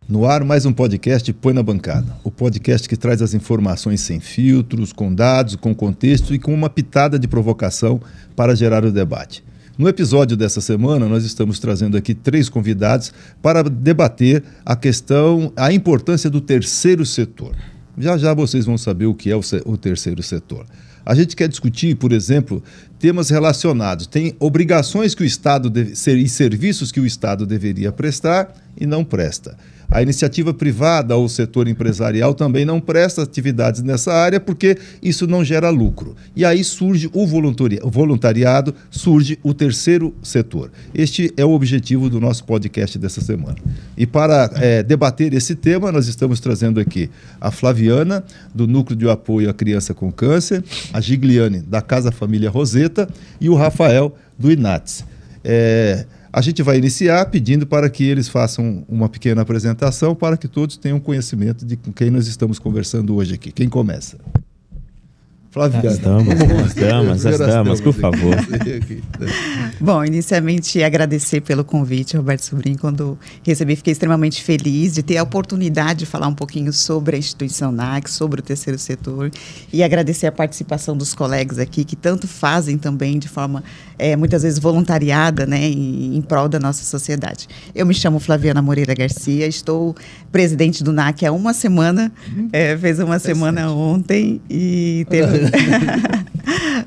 No ar, mais um podcast Põe na Bancada. O podcast que traz as informações sem filtros, com dados, com contexto e com uma pitada de provocação para gerar o debate. No episódio dessa semana, nós estamos trazendo aqui 3 convidados para debater a importância do terceiro setor. Já já vocês vão saber o que é o terceiro setor. A gente quer discutir, por exemplo, temas relacionados. Tem obrigações que o Estado e serviços que o Estado deveria prestar e não presta. A iniciativa privada ou o setor empresarial também não presta atividades nessa área porque isso não gera lucro. E aí surge o voluntariado, surge o terceiro setor. Este é o objetivo do nosso podcast dessa semana. E para debater esse tema, nós estamos trazendo aqui a Flaviana, do Núcleo de Apoio à Criança com Câncer, a Gigliane, da Casa Família Roseta, e o Rafael, do INATS. A gente vai iniciar pedindo para que eles façam uma pequena apresentação para que todos tenham conhecimento de com quem nós estamos conversando hoje aqui. Quem começa? Flaviana. As damas, por favor. Bom, inicialmente agradecer pelo convite, Roberto Sobrinho. Quando recebi, fiquei extremamente feliz de ter a oportunidade de falar um pouquinho sobre a instituição NAC, sobre o terceiro setor, e agradecer a participação dos colegas aqui, que tanto fazem também de forma, muitas vezes, voluntariada, né, em prol da nossa sociedade. Eu me chamo Flaviana Moreira Garcia, estou presidente do NAC há uma semana, fez uma semana ontem, e teve...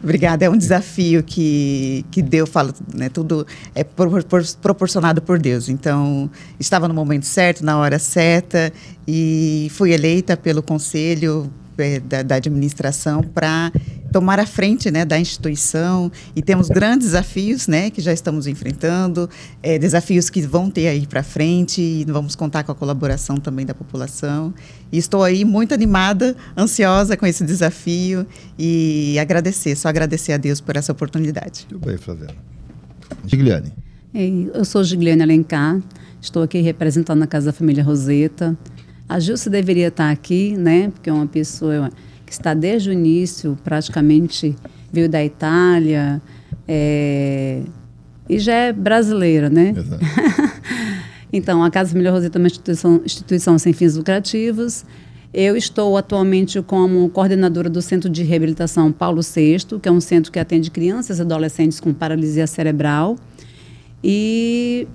Obrigada, é um desafio que Deus fala, né, tudo é proporcionado por Deus. Então, estava no momento certo, na hora certa, e fui eleita pelo conselho da administração para tomar a frente, né, da instituição, e temos grandes desafios, né, que já estamos enfrentando, desafios que vão ter aí para frente, e vamos contar com a colaboração também da população. E estou aí muito animada, ansiosa com esse desafio, e só agradecer a Deus por essa oportunidade. Muito bem, Flaviana. Gigliane. Eu sou Gigliane Alencar, estou aqui representando a Casa da Família Roseta. A Gilce deveria estar aqui, né, porque é uma pessoa que está desde o início, praticamente veio da Itália, e já é brasileira, né? Exato. Então, a Casa da Família Roseta é uma instituição sem fins lucrativos. Eu estou atualmente como coordenadora do Centro de Reabilitação Paulo VI, que é um centro que atende crianças e adolescentes com paralisia cerebral. E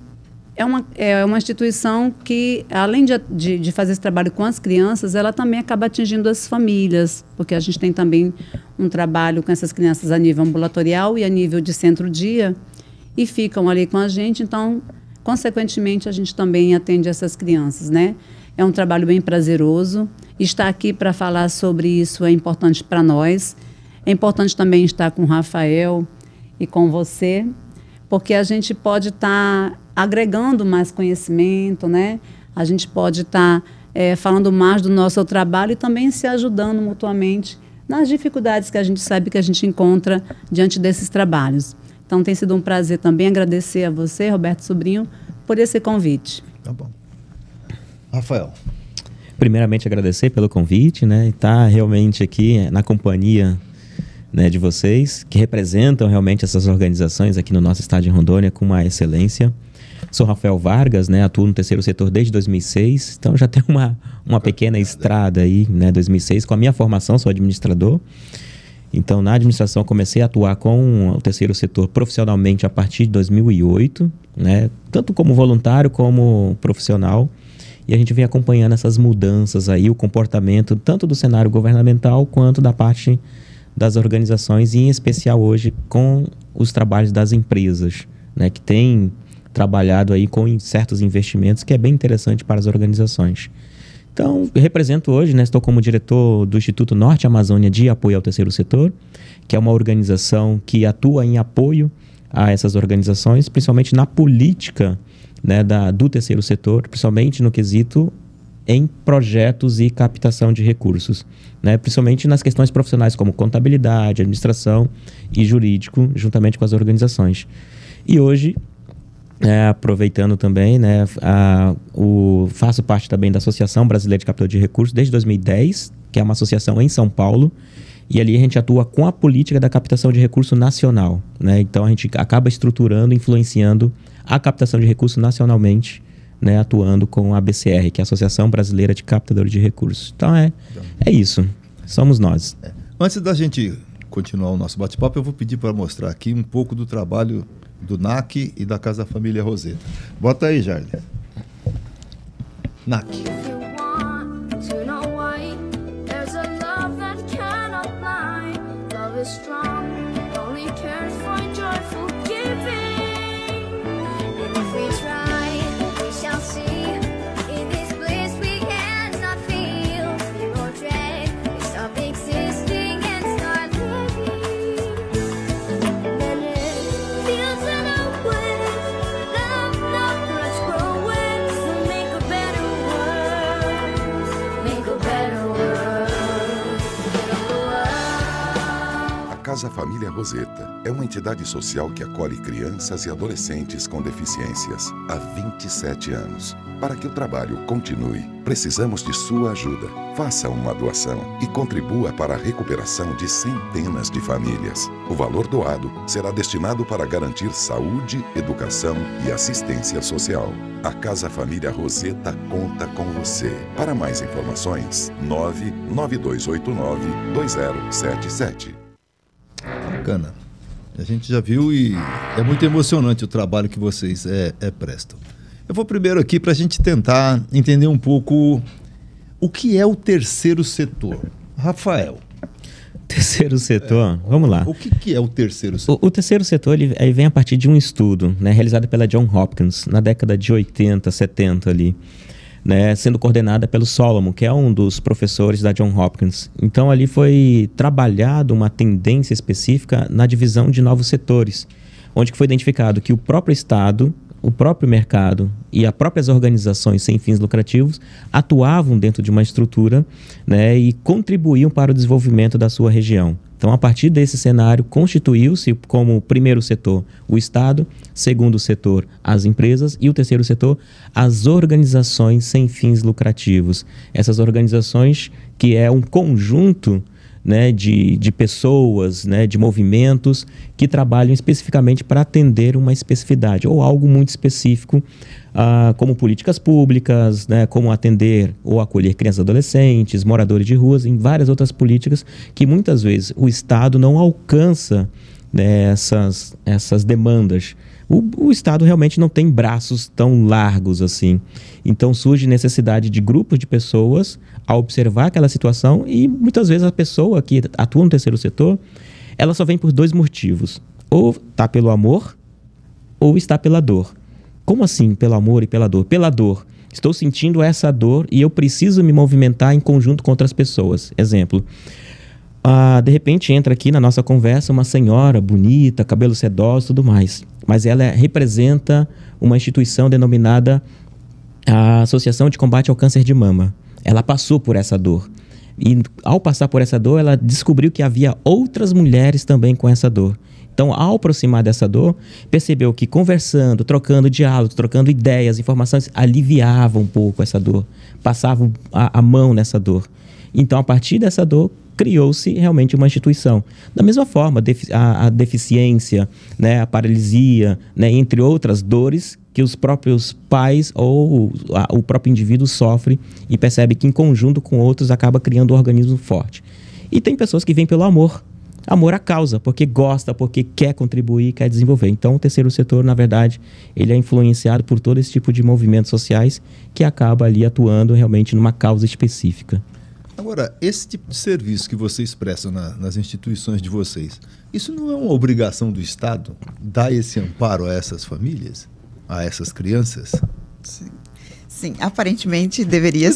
é uma instituição que, além de fazer esse trabalho com as crianças, ela também acaba atingindo as famílias, porque a gente tem também um trabalho com essas crianças a nível ambulatorial e a nível de centro-dia, e ficam ali com a gente, então, consequentemente, a gente também atende essas crianças, né? É um trabalho bem prazeroso. Estar aqui para falar sobre isso é importante para nós. É importante também estar com o Rafael e com você, porque a gente pode estar agregando mais conhecimento, né? A gente pode estar falando mais do nosso trabalho e também se ajudando mutuamente nas dificuldades que a gente sabe que a gente encontra diante desses trabalhos. Então, tem sido um prazer também agradecer a você, Roberto Sobrinho, por esse convite. Tá bom. Rafael. Primeiramente, agradecer pelo convite, né? Estar realmente aqui na companhia, né, de vocês, que representam realmente essas organizações aqui no nosso estado de Rondônia com uma excelência. Sou Rafael Vargas, né, atuo no terceiro setor desde 2006, então já tenho uma pequena estrada aí, né, 2006, com a minha formação, sou administrador. Então, na administração, comecei a atuar com o terceiro setor profissionalmente a partir de 2008, né, tanto como voluntário como profissional. E a gente vem acompanhando essas mudanças aí, o comportamento tanto do cenário governamental quanto da parte das organizações, e em especial hoje com os trabalhos das empresas, né, que têm trabalhado aí com certos investimentos, que é bem interessante para as organizações. Então, eu represento hoje, né, estou como diretor do Instituto Norte Amazônia de Apoio ao Terceiro Setor, que é uma organização que atua em apoio a essas organizações, principalmente na política, né, do terceiro setor, principalmente no quesito em projetos e captação de recursos, né, principalmente nas questões profissionais como contabilidade, administração e jurídico, juntamente com as organizações. E hoje, aproveitando também, né, faço parte também da Associação Brasileira de Captação de Recursos desde 2010, que é uma associação em São Paulo, e ali a gente atua com a política da captação de recurso nacional, né? Então a gente acaba estruturando, influenciando a captação de recursos nacionalmente, né, atuando com a ABCR, que é a Associação Brasileira de Captadores de Recursos. Então é isso, somos nós. Antes da gente continuar o nosso bate-papo, eu vou pedir para mostrar aqui um pouco do trabalho do NAC e da Casa Família Roseta. Bota aí, Jardim. NAC. Casa Família Roseta é uma entidade social que acolhe crianças e adolescentes com deficiências há 27 anos. Para que o trabalho continue, precisamos de sua ajuda. Faça uma doação e contribua para a recuperação de centenas de famílias. O valor doado será destinado para garantir saúde, educação e assistência social. A Casa Família Roseta conta com você. Para mais informações, 99289-2077. Bacana. A gente já viu e é muito emocionante o trabalho que vocês prestam. Eu vou primeiro aqui para a gente tentar entender um pouco o que é o terceiro setor. Rafael. Terceiro setor, vamos lá. O que é o terceiro setor? O terceiro setor ele vem a partir de um estudo, né, realizado pela Johns Hopkins na década de 80, 70 ali. Né, sendo coordenada pelo Solomon, que é um dos professores da Johns Hopkins. Então, ali foi trabalhado uma tendência específica na divisão de novos setores, onde foi identificado que o próprio Estado, o próprio mercado e as próprias organizações sem fins lucrativos atuavam dentro de uma estrutura, né, e contribuíam para o desenvolvimento da sua região. Então, a partir desse cenário, constituiu-se como primeiro setor o Estado, segundo setor as empresas e o terceiro setor as organizações sem fins lucrativos. Essas organizações que é um conjunto, né, de pessoas, né, de movimentos que trabalham especificamente para atender uma especificidade ou algo muito específico, como políticas públicas, né, como atender ou acolher crianças e adolescentes, moradores de ruas, em várias outras políticas que muitas vezes o Estado não alcança, né, essas demandas. O Estado realmente não tem braços tão largos assim. Então surge necessidade de grupos de pessoas a observar aquela situação e muitas vezes a pessoa que atua no terceiro setor, ela só vem por dois motivos. Ou está pelo amor ou está pela dor. Como assim pelo amor e pela dor? Pela dor. Estou sentindo essa dor e eu preciso me movimentar em conjunto com outras pessoas. Exemplo. De repente entra aqui na nossa conversa uma senhora bonita, cabelo sedoso e tudo mais. Mas ela representa uma instituição denominada a Associação de Combate ao Câncer de Mama. Ela passou por essa dor. E ao passar por essa dor, ela descobriu que havia outras mulheres também com essa dor. Então, ao aproximar dessa dor, percebeu que conversando, trocando diálogos, trocando ideias, informações, aliviava um pouco essa dor, passava a mão nessa dor. Então, a partir dessa dor, criou-se realmente uma instituição. Da mesma forma, a deficiência, né, a paralisia, né, entre outras dores que os próprios pais ou o próprio indivíduo sofre e percebe que em conjunto com outros acaba criando um organismo forte. E tem pessoas que vêm pelo amor. Amor à causa, porque gosta, porque quer contribuir, quer desenvolver. Então, o terceiro setor, na verdade, ele é influenciado por todo esse tipo de movimentos sociais que acaba ali atuando realmente numa causa específica. Agora, esse tipo de serviço que vocês prestam nas instituições de vocês, isso não é uma obrigação do Estado dar esse amparo a essas famílias, a essas crianças? Sim, aparentemente deveria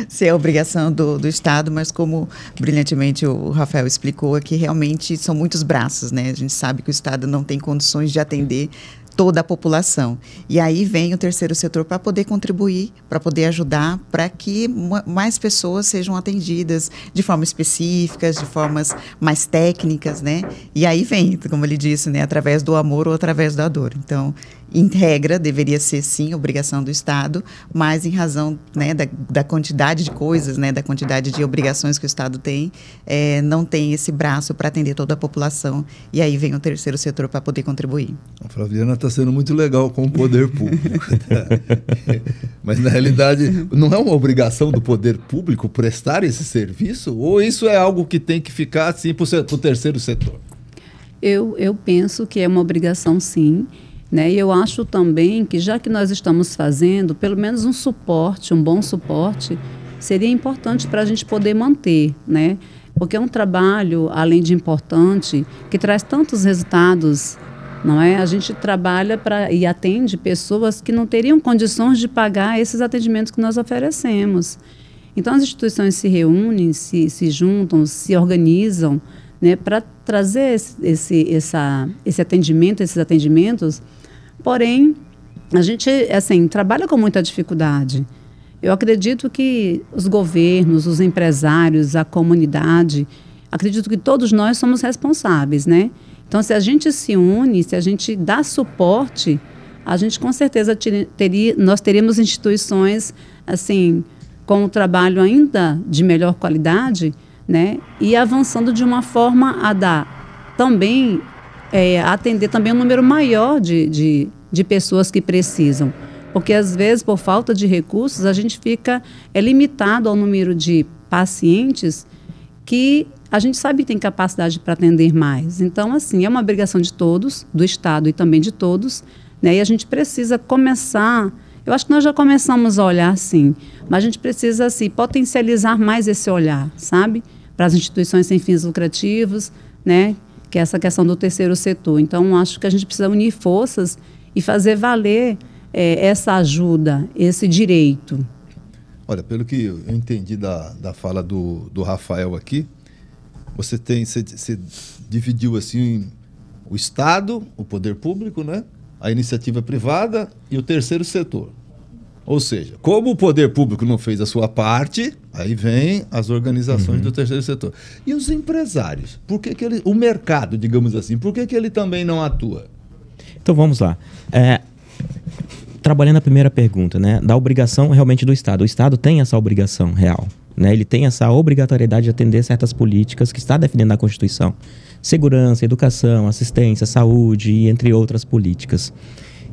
ser a obrigação do Estado, mas como brilhantemente o Rafael explicou, é que realmente são muitos braços, né? A gente sabe que o Estado não tem condições de atender toda a população. E aí vem o terceiro setor para poder contribuir, para poder ajudar, para que mais pessoas sejam atendidas de forma específica, de formas mais técnicas, né? E aí vem, como ele disse, né, através do amor ou através da dor. Então, em regra, deveria ser sim obrigação do Estado, mas em razão, né, da quantidade de coisas, né, da quantidade de obrigações que o Estado tem, não tem esse braço para atender toda a população, e aí vem o terceiro setor para poder contribuir. A Flaviana está sendo muito legal com o poder público. Mas, na realidade, não é uma obrigação do poder público prestar esse serviço? Ou isso é algo que tem que ficar assim para o terceiro setor? Eu penso que é uma obrigação, sim. Né? E eu acho também que, já que nós estamos fazendo, pelo menos um suporte, um bom suporte, seria importante para a gente poder manter, né? Porque é um trabalho, além de importante, que traz tantos resultados, não é? A gente trabalha e atende pessoas que não teriam condições de pagar esses atendimentos que nós oferecemos. Então, as instituições se reúnem, se juntam, se organizam, né, para trazer esse atendimento, esses atendimentos. Porém, a gente assim, trabalha com muita dificuldade. Eu acredito que os governos, os empresários, a comunidade, acredito que todos nós somos responsáveis, né? Então, se a gente se une, se a gente dá suporte, a gente com certeza nós teríamos instituições assim, com um trabalho ainda de melhor qualidade, né? E avançando de uma forma a dar também, atender também um número maior de pessoas que precisam. Porque, às vezes, por falta de recursos, a gente fica limitado ao número de pacientes que a gente sabe que tem capacidade para atender mais. Então, assim, é uma obrigação de todos, do Estado e também de todos, né? E a gente precisa começar... Eu acho que nós já começamos a olhar, sim, mas a gente precisa, assim, potencializar mais esse olhar, sabe? Para as instituições sem fins lucrativos, né? Que é essa questão do terceiro setor. Então, acho que a gente precisa unir forças e fazer valer essa ajuda, esse direito. Olha, pelo que eu entendi da fala do Rafael aqui, você dividiu assim o Estado, o poder público, né? A iniciativa privada e o terceiro setor. Ou seja, como o poder público não fez a sua parte, aí vem as organizações do terceiro setor. E os empresários? Por que o mercado, digamos assim, por que ele também não atua? Então vamos lá. Trabalhando a primeira pergunta, né, da obrigação realmente do Estado. O Estado tem essa obrigação real, né? Ele tem essa obrigatoriedade de atender certas políticas que está definindo na Constituição. Segurança, educação, assistência, saúde e entre outras políticas.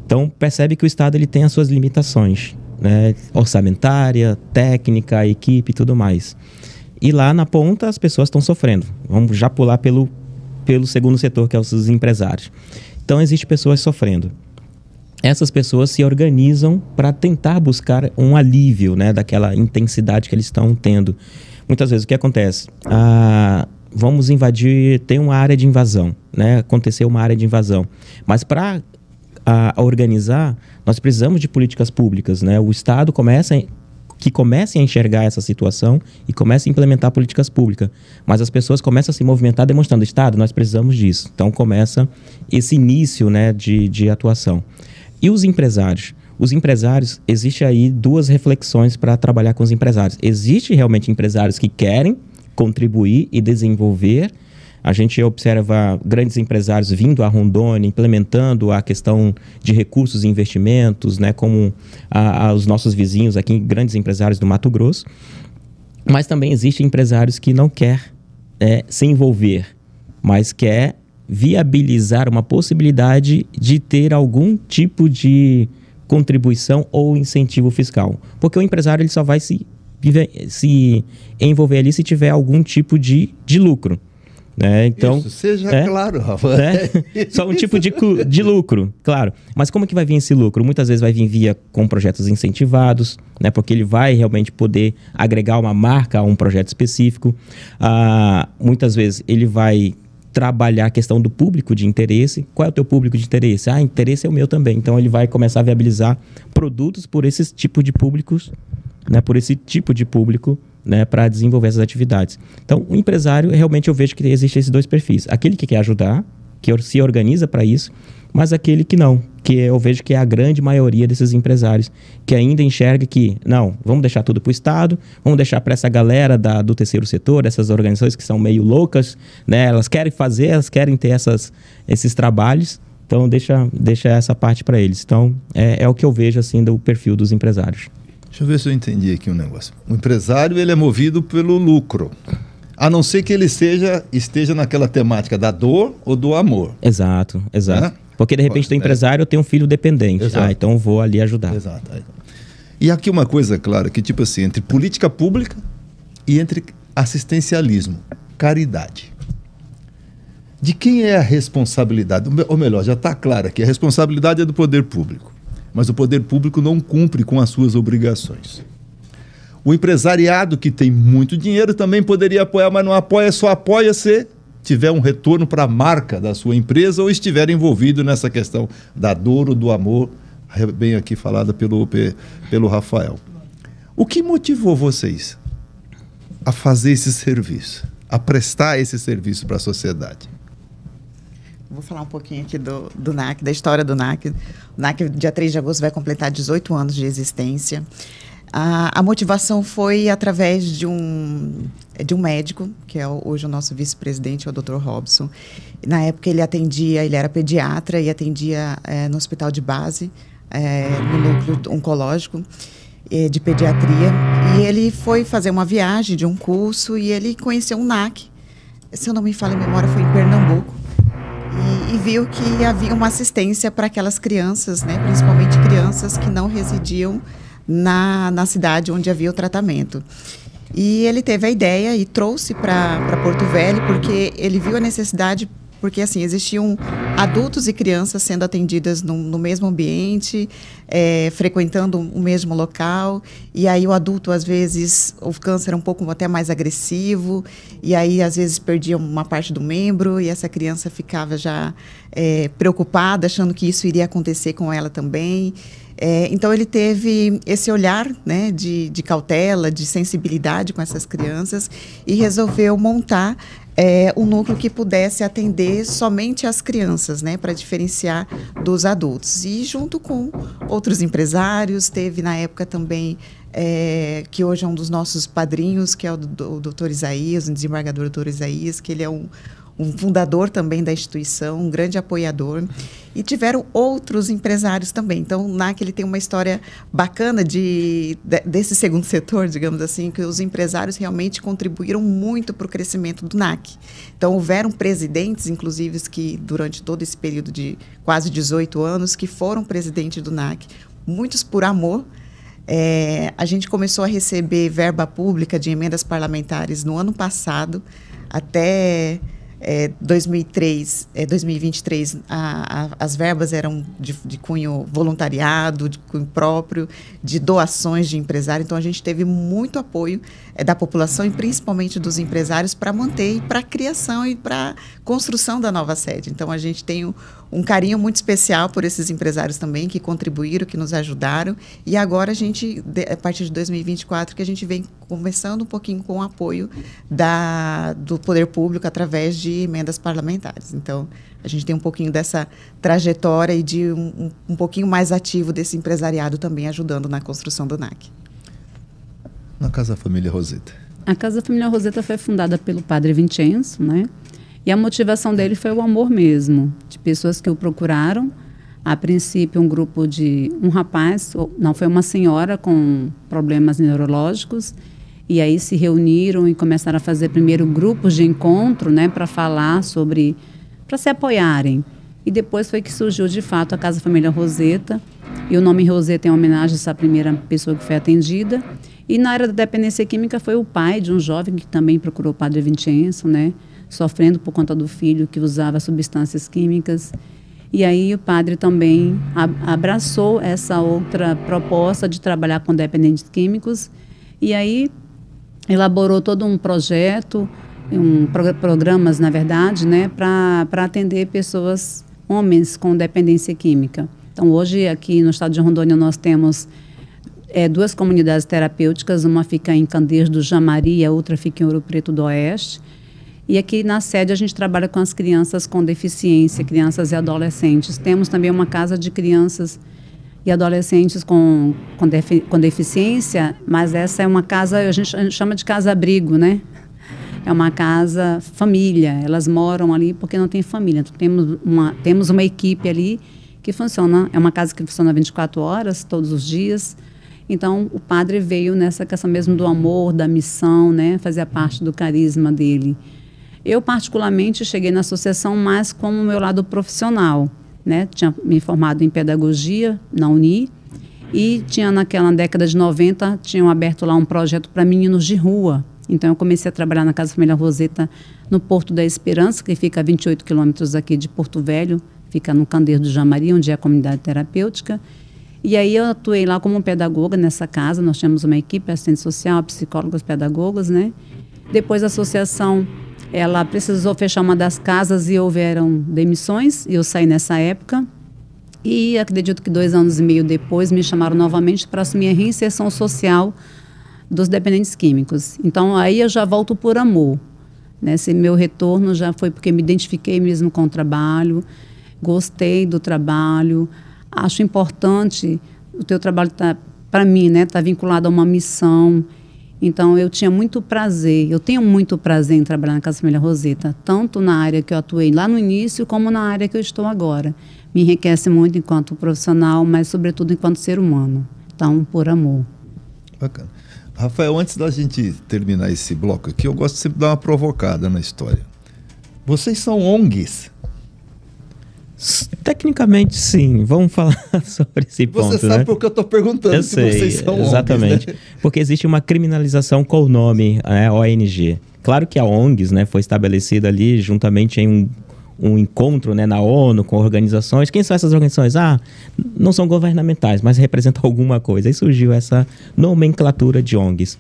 Então percebe que o Estado ele tem as suas limitações, né, orçamentária, técnica, equipe e tudo mais. E lá na ponta as pessoas estão sofrendo. Vamos já pular pelo segundo setor, que é os empresários. Então existem pessoas sofrendo. Essas pessoas se organizam para tentar buscar um alívio, né, daquela intensidade que eles estão tendo. Muitas vezes o que acontece? Vamos invadir, tem uma área de invasão, né? Aconteceu uma área de invasão. Mas para organizar, nós precisamos de políticas públicas, né? O Estado comece a enxergar essa situação e comece a implementar políticas públicas. Mas as pessoas começam a se movimentar demonstrando, Estado, nós precisamos disso. Então começa esse início, né, de atuação. E os empresários? Os empresários, existe aí duas reflexões para trabalhar com os empresários. Existe realmente empresários que querem contribuir e desenvolver. A gente observa grandes empresários vindo a Rondônia, implementando a questão de recursos e investimentos, né, como os nossos vizinhos aqui, grandes empresários do Mato Grosso. Mas também existem empresários que não querem se envolver, mas quer viabilizar uma possibilidade de ter algum tipo de contribuição ou incentivo fiscal. Porque o empresário ele só vai se envolver ali se tiver algum tipo de lucro. Né? Então, isso, seja claro, Rafa. Só um tipo de lucro, claro. Mas como que vai vir esse lucro? Muitas vezes vai vir com projetos incentivados, né? Porque ele vai realmente poder agregar uma marca a um projeto específico. Muitas vezes ele vai trabalhar a questão do público de interesse. Qual é o teu público de interesse? Interesse é o meu também. Então ele vai começar a viabilizar produtos por esse tipo de públicos, né? Por esse tipo de público, né, para desenvolver essas atividades. Então, o empresário, realmente eu vejo que existem esses dois perfis. Aquele que quer ajudar, que se organiza para isso, mas aquele que não, que eu vejo que é a grande maioria desses empresários, que ainda enxerga que, não, vamos deixar tudo para o Estado, vamos deixar para essa galera do terceiro setor, essas organizações que são meio loucas, né, elas querem fazer, elas querem ter esses trabalhos, Então, deixa essa parte para eles. Então, é o que eu vejo, assim, do perfil dos empresários. Deixa eu ver se eu entendi aqui um negócio. O empresário, ele é movido pelo lucro, a não ser que ele esteja naquela temática da dor ou do amor. Exato. Porque, de repente, o empresário tem um filho dependente. Exato. Então eu vou ali ajudar. Exato. E aqui uma coisa clara, que tipo assim, entre política pública e entre assistencialismo, caridade. De quem é a responsabilidade? Ou melhor, já está claro aqui, a responsabilidade é do poder público. Mas o poder público não cumpre com as suas obrigações. O empresariado que tem muito dinheiro também poderia apoiar, mas não apoia, só apoia se tiver um retorno para a marca da sua empresa ou estiver envolvido nessa questão da dor ou do amor, bem aqui falada pelo Rafael. O que motivou vocês a fazer esse serviço, a prestar esse serviço para a sociedade? Vou falar um pouquinho aqui do NAC, da história do NAC. O NAC, dia 3 de agosto, vai completar 18 anos de existência. A motivação foi através de um médico, que é hoje o nosso vice-presidente, o Dr. Robson. Na época ele era pediatra e atendia no hospital de base, no núcleo oncológico de pediatria. E ele foi fazer uma viagem de um curso e ele conheceu um NAC. Se eu não me falha a memória, foi em Pernambuco. E viu que havia uma assistência para aquelas crianças, né, principalmente crianças que não residiam na cidade onde havia o tratamento. E ele teve a ideia e trouxe para Porto Velho, porque ele viu a necessidade, porque assim, existiam adultos e crianças sendo atendidas no mesmo ambiente, frequentando o mesmo local, e aí o adulto, às vezes, o câncer era um pouco até mais agressivo, e aí, às vezes, perdia uma parte do membro, e essa criança ficava já preocupada, achando que isso iria acontecer com ela também. Então, ele teve esse olhar, né, de cautela, de sensibilidade com essas crianças e resolveu montar um núcleo que pudesse atender somente as crianças, né, para diferenciar dos adultos. E junto com outros empresários, teve na época também, que hoje é um dos nossos padrinhos, que é o doutor Isaías, o desembargador doutor Isaías, que ele é um fundador também da instituição, um grande apoiador, e tiveram outros empresários também. Então, o NAC ele tem uma história bacana desse segundo setor, digamos assim, que os empresários realmente contribuíram muito para o crescimento do NAC. Então, houveram presidentes, inclusive, que durante todo esse período de quase 18 anos, que foram presidente do NAC, muitos por amor. A gente começou a receber verba pública de emendas parlamentares no ano passado, até 2023, as verbas eram de cunho voluntariado, de cunho próprio, de doações de empresário. Então, a gente teve muito apoio da população e principalmente dos empresários para manter e para a criação e para a construção da nova sede. Então, a gente tem um carinho muito especial por esses empresários também, que contribuíram, que nos ajudaram. E agora, a partir de 2024, que a gente vem conversando um pouquinho com o apoio do poder público através de emendas parlamentares. Então, a gente tem um pouquinho dessa trajetória e de um pouquinho mais ativo desse empresariado também ajudando na construção do NAC. Na Casa Família Roseta. A Casa Família Roseta foi fundada pelo padre Vincenzo, né? E a motivação dele foi o amor mesmo, de pessoas que o procuraram. A princípio, um grupo de um rapaz, não, foi uma senhora com problemas neurológicos, e aí se reuniram e começaram a fazer primeiro grupos de encontro, né, para falar sobre, para se apoiarem. E depois foi que surgiu, de fato, a Casa Família Roseta, e o nome Roseta é em homenagem a essa primeira pessoa que foi atendida. E na área da dependência química foi o pai de um jovem que também procurou o padre Vincenzo, né, sofrendo por conta do filho que usava substâncias químicas. E aí o padre também abraçou essa outra proposta de trabalhar com dependentes químicos, e aí elaborou todo um projeto, programas, na verdade, né, para atender pessoas, homens com dependência química. Então, hoje, aqui no estado de Rondônia, nós temos 2 comunidades terapêuticas, uma fica em Candeias do Jamari e a outra fica em Ouro Preto do Oeste. E aqui na sede a gente trabalha com as crianças com deficiência, crianças e adolescentes. Temos também uma casa de crianças e adolescentes com deficiência, mas essa é uma casa, a gente chama de casa-abrigo, né? é uma casa família, elas moram ali porque não tem família. Então, temos uma equipe ali que funciona, é uma casa que funciona 24 horas, todos os dias. Então, o padre veio nessa questão mesmo do amor, da missão, né? Fazia parte do carisma dele. Eu, particularmente, cheguei na associação mais como o meu lado profissional, né? Tinha me formado em pedagogia na Uni e tinha naquela década de 90, tinham aberto lá um projeto para meninos de rua. Então, eu comecei a trabalhar na Casa Família Roseta, no Porto da Esperança, que fica a 28 quilômetros aqui de Porto Velho, fica no Candeiro do Jamaria, onde é a comunidade terapêutica. E aí eu atuei lá como pedagoga nessa casa, nós tínhamos uma equipe, assistente social, psicólogos, pedagogos, né? Depois a associação, ela precisou fechar uma das casas e houveram demissões, e eu saí nessa época. E acredito que 2 anos e meio depois me chamaram novamente para assumir a reinserção social dos dependentes químicos. Então aí eu já volto por amor. Esse meu retorno já foi porque me identifiquei mesmo com o trabalho, gostei do trabalho, acho importante, o teu trabalho para mim, né, tá vinculado a uma missão. Então, eu tinha muito prazer, eu tenho muito prazer em trabalhar na Casa Família Roseta, tanto na área que eu atuei lá no início, como na área que eu estou agora. Me enriquece muito enquanto profissional, mas, sobretudo, enquanto ser humano. Então, por amor. Bacana. Rafael, antes da gente terminar esse bloco aqui, eu gosto sempre de dar uma provocada na história. Vocês são ONGs? Tecnicamente, sim. Vamos falar sobre esse ponto, Você sabe né? por que eu estou perguntando se vocês são exatamente. ONGs, né? Porque existe uma criminalização com o nome ONG. Claro que a ONGs, né, foi estabelecida ali juntamente em um encontro, né, na ONU com organizações. Quem são essas organizações? Não são governamentais, mas representam alguma coisa. Aí surgiu essa nomenclatura de ONGs.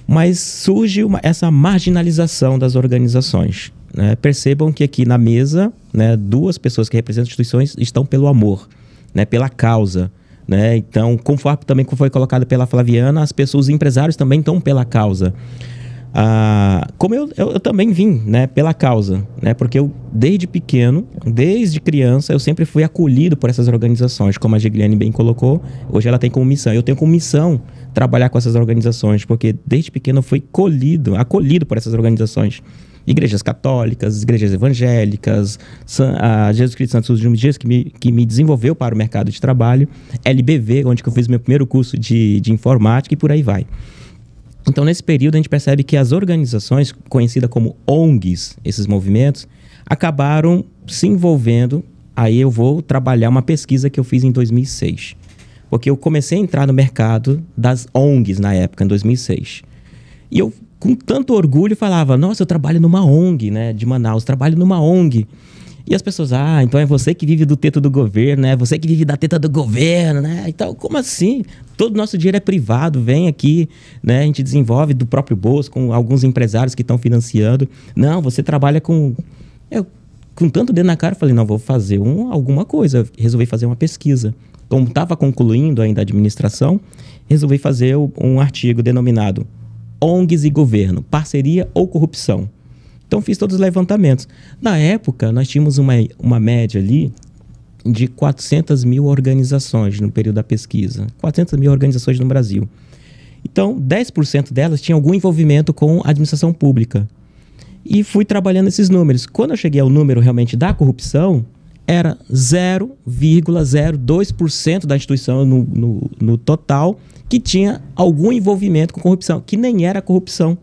Mas surge essa marginalização das organizações. Né? Percebam que aqui na mesa, né, 2 pessoas que representam instituições estão pelo amor, né, pela causa. Né? Então, conforme também foi colocado pela Flaviana, os empresários também estão pela causa. Como eu também vim, né, pela causa, né, porque eu desde pequeno, desde criança, eu sempre fui acolhido por essas organizações, como a Gigliane bem colocou. Hoje ela tem como missão, eu tenho como missão trabalhar com essas organizações, porque desde pequeno eu fui acolhido por essas organizações. Igrejas católicas, igrejas evangélicas, a Jesus Cristo Santos dos Últimos Dias, que me desenvolveu para o mercado de trabalho, LBV, onde eu fiz meu primeiro curso de informática e por aí vai. Então, nesse período, a gente percebe que as organizações, conhecidas como ONGs, esses movimentos, acabaram se envolvendo. Aí eu vou trabalhar uma pesquisa que eu fiz em 2006. Porque eu comecei a entrar no mercado das ONGs na época, em 2006. E eu, com tanto orgulho, falava, nossa, eu trabalho numa ONG, né, de Manaus, trabalho numa ONG. E as pessoas, então é você que vive do teto do governo, né? Você que vive da teta do governo, né? Então, como assim? Todo o nosso dinheiro é privado, vem aqui, né? A gente desenvolve do próprio bolso, com alguns empresários que estão financiando. Não, você trabalha com... Eu, com tanto dedo na cara, falei, não, vou fazer alguma coisa. Resolvi fazer uma pesquisa. Como estava concluindo ainda a administração, resolvi fazer um artigo denominado ONGs e Governo, Parceria ou Corrupção? Então, fiz todos os levantamentos. Na época, nós tínhamos uma média ali de 400 mil organizações no período da pesquisa. 400 mil organizações no Brasil. Então, 10% delas tinham algum envolvimento com a administração pública. E fui trabalhando esses números. Quando eu cheguei ao número realmente da corrupção, era 0,02% da instituição no total que tinha algum envolvimento com corrupção, que nem era corrupção.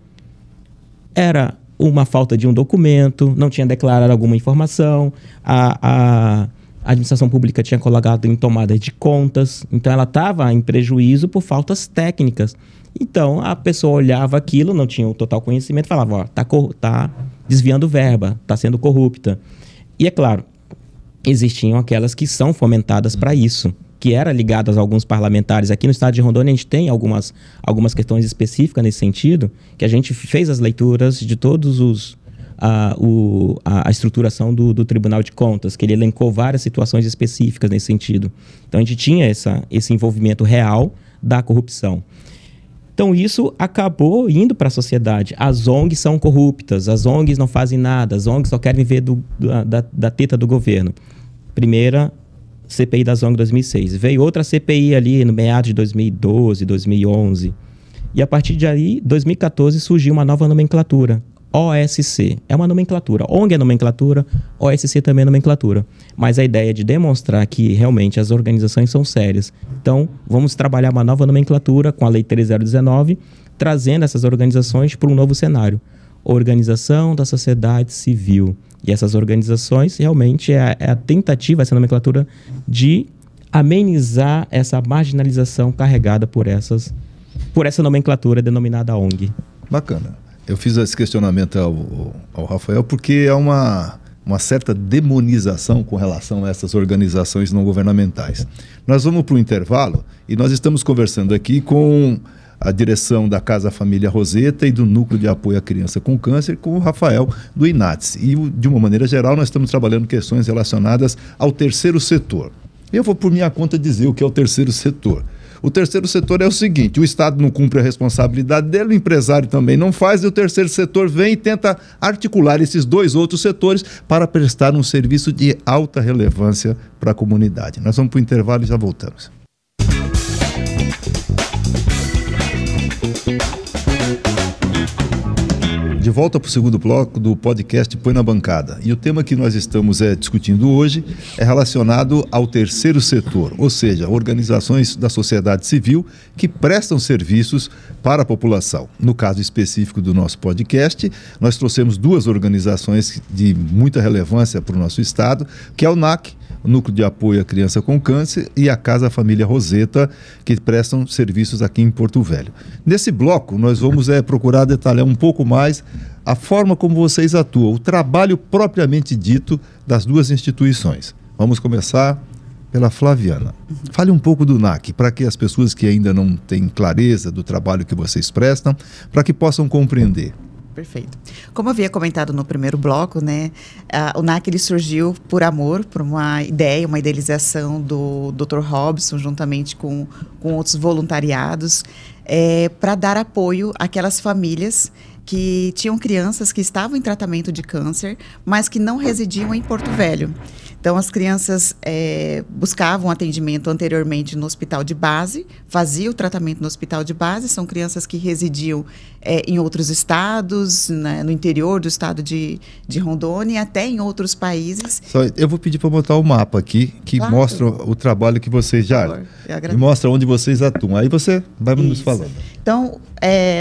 Era uma falta de um documento, não tinha declarado alguma informação, a administração pública tinha colocado em tomada de contas, então ela estava em prejuízo por faltas técnicas. Então a pessoa olhava aquilo, não tinha o total conhecimento, falava, tá desviando verba, está sendo corrupta. E é claro, existiam aquelas que são fomentadas para isso, que eram ligadas a alguns parlamentares. Aqui no estado de Rondônia a gente tem algumas questões específicas nesse sentido, que a gente fez as leituras de todos a estruturação do Tribunal de Contas, que ele elencou várias situações específicas nesse sentido. Então a gente tinha esse envolvimento real da corrupção. Então isso acabou indo para a sociedade. As ONGs são corruptas, as ONGs não fazem nada, as ONGs só querem ver da teta do governo. Primeira CPI das ONGs 2006. Veio outra CPI ali no meados de 2012, 2011. E a partir de aí, 2014, surgiu uma nova nomenclatura. OSC. É uma nomenclatura. ONG é nomenclatura, OSC também é nomenclatura. Mas a ideia é de demonstrar que realmente as organizações são sérias. Então, vamos trabalhar uma nova nomenclatura com a Lei 3019, trazendo essas organizações para um novo cenário. Organização da sociedade civil. E essas organizações realmente é a tentativa, essa nomenclatura, de amenizar essa marginalização carregada por essa nomenclatura denominada ONG. Bacana. Eu fiz esse questionamento ao Rafael porque é uma certa demonização com relação a essas organizações não governamentais. Nós vamos para o intervalo e nós estamos conversando aqui com a direção da Casa Família Roseta e do Núcleo de Apoio à Criança com Câncer, com o Rafael do INATS. E, de uma maneira geral, nós estamos trabalhando questões relacionadas ao terceiro setor. Eu vou, por minha conta, dizer o que é o terceiro setor. O terceiro setor é o seguinte: o Estado não cumpre a responsabilidade dele, o empresário também não faz, e o terceiro setor vem e tenta articular esses dois outros setores para prestar um serviço de alta relevância para a comunidade. Nós vamos para o intervalo e já voltamos. De volta para o segundo bloco do podcast Põe na Bancada. E o tema que nós estamos discutindo hoje é relacionado ao terceiro setor, ou seja, organizações da sociedade civil que prestam serviços para a população. No caso específico do nosso podcast, nós trouxemos duas organizações de muita relevância para o nosso estado, que é o NAC, o Núcleo de Apoio à Criança com Câncer, e a Casa Família Roseta, que prestam serviços aqui em Porto Velho. Nesse bloco, nós vamos procurar detalhar um pouco mais a forma como vocês atuam, o trabalho propriamente dito das duas instituições. Vamos começar pela Flaviana. Fale um pouco do NAC, para que as pessoas que ainda não têm clareza do trabalho que vocês prestam, para que possam compreender. Perfeito. Como eu havia comentado no primeiro bloco, né, o NAC ele surgiu por amor, por uma ideia, uma idealização do Dr. Robson, juntamente com outros voluntariados, para dar apoio àquelas famílias que tinham crianças que estavam em tratamento de câncer, mas que não residiam em Porto Velho. Então, as crianças buscavam atendimento anteriormente no hospital de base, faziam o tratamento no hospital de base, são crianças que residiam em outros estados, né, no interior do estado de Rondônia, até em outros países. Eu vou pedir para botar o mapa aqui, que claro, mostra o trabalho que vocês já... E mostra onde vocês atuam. Aí você vai nos falando. Então,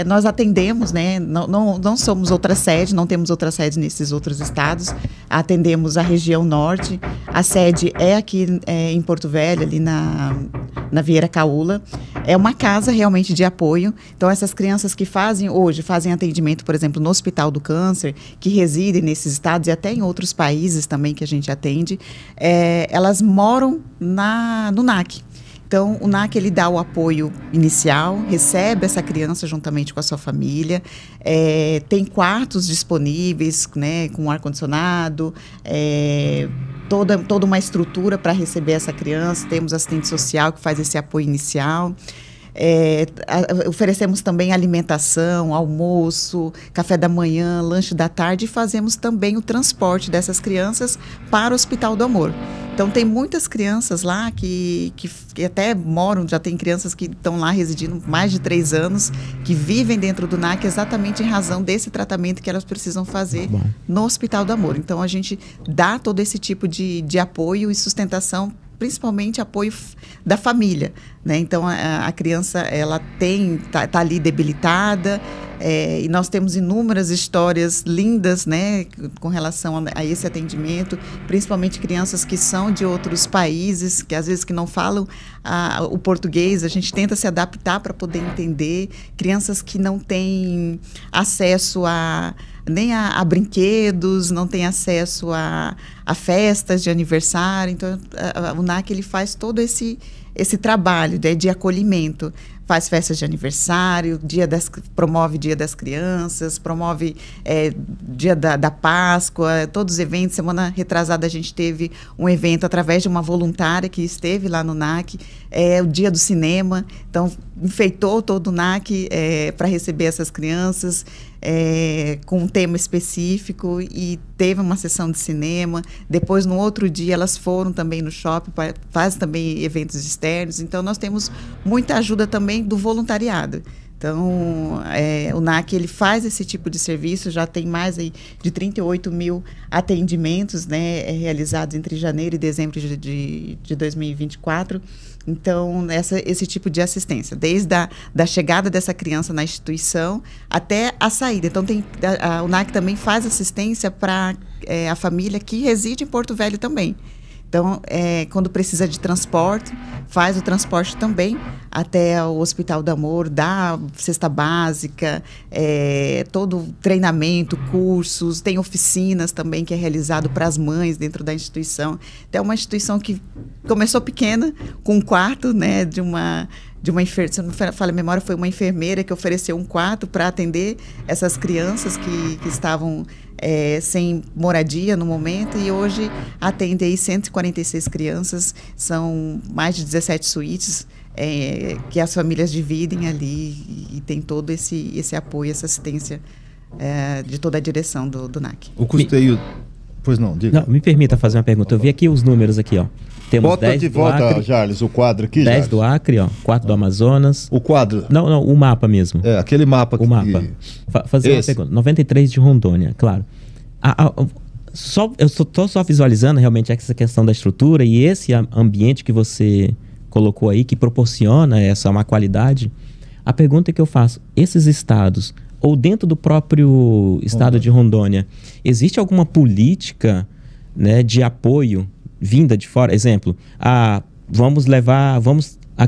nós atendemos, né, não somos outra sede, não temos outra sede nesses outros estados, atendemos a região norte, a sede é aqui em Porto Velho, ali na Vieira Caúla. É uma casa realmente de apoio. Então, essas crianças que hoje fazem atendimento, por exemplo, no Hospital do Câncer, que residem nesses estados e até em outros países também que a gente atende, elas moram no NAC. Então, o NAC ele dá o apoio inicial, recebe essa criança juntamente com a sua família, tem quartos disponíveis, né, com ar-condicionado, toda uma estrutura para receber essa criança, temos assistente social que faz esse apoio inicial. Oferecemos também alimentação, almoço, café da manhã, lanche da tarde, e fazemos também o transporte dessas crianças para o Hospital do Amor. Então, tem muitas crianças lá que até moram, já tem crianças que estão lá residindo mais de 3 anos, que vivem dentro do NAC exatamente em razão desse tratamento que elas precisam fazer no Hospital do Amor. Então, a gente dá todo esse tipo de apoio e sustentação, principalmente apoio da família, né? Então, a criança, ela tá ali debilitada, e nós temos inúmeras histórias lindas, né, com relação a esse atendimento, principalmente crianças que são de outros países, que às vezes que não falam o português, a gente tenta se adaptar para poder entender, crianças que não têm acesso nem a brinquedos, não tem acesso a festas de aniversário. Então, o NAC ele faz todo esse trabalho de acolhimento. Faz festas de aniversário, promove Dia das Crianças, promove Dia da Páscoa, todos os eventos. Semana retrasada a gente teve um evento através de uma voluntária que esteve lá no NAC, o Dia do Cinema. Então, enfeitou todo o NAC para receber essas crianças, com um tema específico, e teve uma sessão de cinema. Depois, no outro dia, elas foram também no shopping, fazem também eventos externos. Então, nós temos muita ajuda também do voluntariado, Então, o NAC ele faz esse tipo de serviço, já tem mais aí de 38 mil atendimentos, né, realizados entre janeiro e dezembro de 2024. Então, esse tipo de assistência, desde da chegada dessa criança na instituição até a saída. Então, o NAC também faz assistência para a família que reside em Porto Velho também. Então, quando precisa de transporte, faz o transporte também até o Hospital do Amor, dá cesta básica, todo o treinamento, cursos, tem oficinas também que é realizado para as mães dentro da instituição. Então, é uma instituição que começou pequena, com um quarto, né, de uma enfermeira, se não me falha a memória, foi uma enfermeira que ofereceu um quarto para atender essas crianças que estavam sem moradia no momento, e hoje atende aí 146 crianças, são mais de 17 suítes que as famílias dividem ali, e tem todo esse apoio, essa assistência de toda a direção do NAC. O custeio... Pois não, diga. Não, me permita fazer uma pergunta. Eu vi aqui os números aqui, ó. Temos Bota 10 de do volta, Acre, Jarles, o quadro aqui, 10 Jarles. do Acre, ó, 4 do Amazonas. O quadro. Não, o mapa mesmo. Aquele mapa aqui. O mapa. Fazer uma pergunta. 93 de Rondônia, claro. Eu estou só visualizando realmente essa questão da estrutura e esse ambiente que você colocou aí, que proporciona uma qualidade. A pergunta que eu faço, esses estados, ou dentro do próprio estado de Rondônia, existe alguma política, né, de apoio vinda de fora? Exemplo, a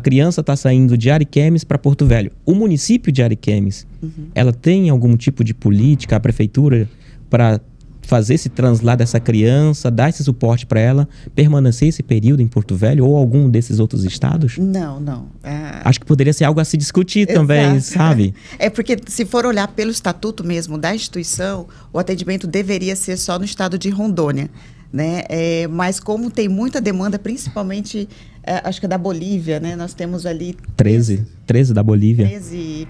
criança está saindo de Ariquemes para Porto Velho. O município de Ariquemes, ela tem algum tipo de política, a prefeitura, para fazer esse translado dessa criança, dar esse suporte para ela, permanecer esse período em Porto Velho ou algum desses outros estados? Não. Acho que poderia ser algo a se discutir também, sabe? Porque se for olhar pelo estatuto mesmo da instituição, o atendimento deveria ser só no estado de Rondônia, né? Mas como tem muita demanda, principalmente, acho que é da Bolívia, né? Nós temos ali 13 da Bolívia. 13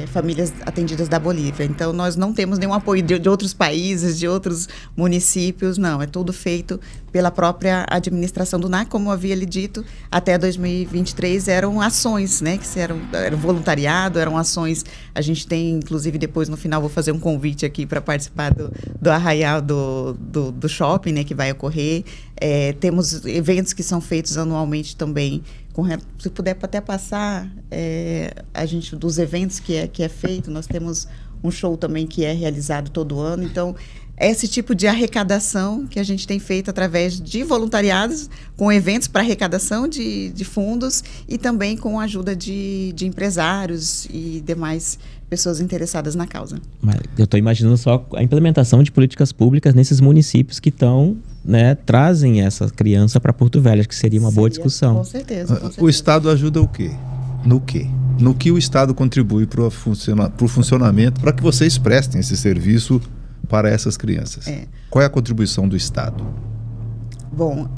famílias atendidas da Bolívia. Então, nós não temos nenhum apoio de outros países, de outros municípios, não. É tudo feito pela própria administração do NAC. Como eu havia lhe dito, até 2023 eram ações, né? Que era voluntariado, eram ações. A gente tem, inclusive, depois no final, vou fazer um convite aqui para participar do arraial do shopping, né? Que vai ocorrer. Temos eventos que são feitos anualmente também. Se puder até passar dos eventos que é feito, nós temos um show também que é realizado todo ano. Então, esse tipo de arrecadação que a gente tem feito através de voluntariados, com eventos para arrecadação de fundos e também com a ajuda de empresários e demais pessoas interessadas na causa. Mas eu estou imaginando só a implementação de políticas públicas nesses municípios que estão, né, trazem essa criança para Porto Velho, que seria uma boa discussão. Com certeza. O Estado ajuda o quê? No quê? No que o Estado contribui para o funcionamento, para que vocês prestem esse serviço para essas crianças? Qual é a contribuição do Estado? Bom,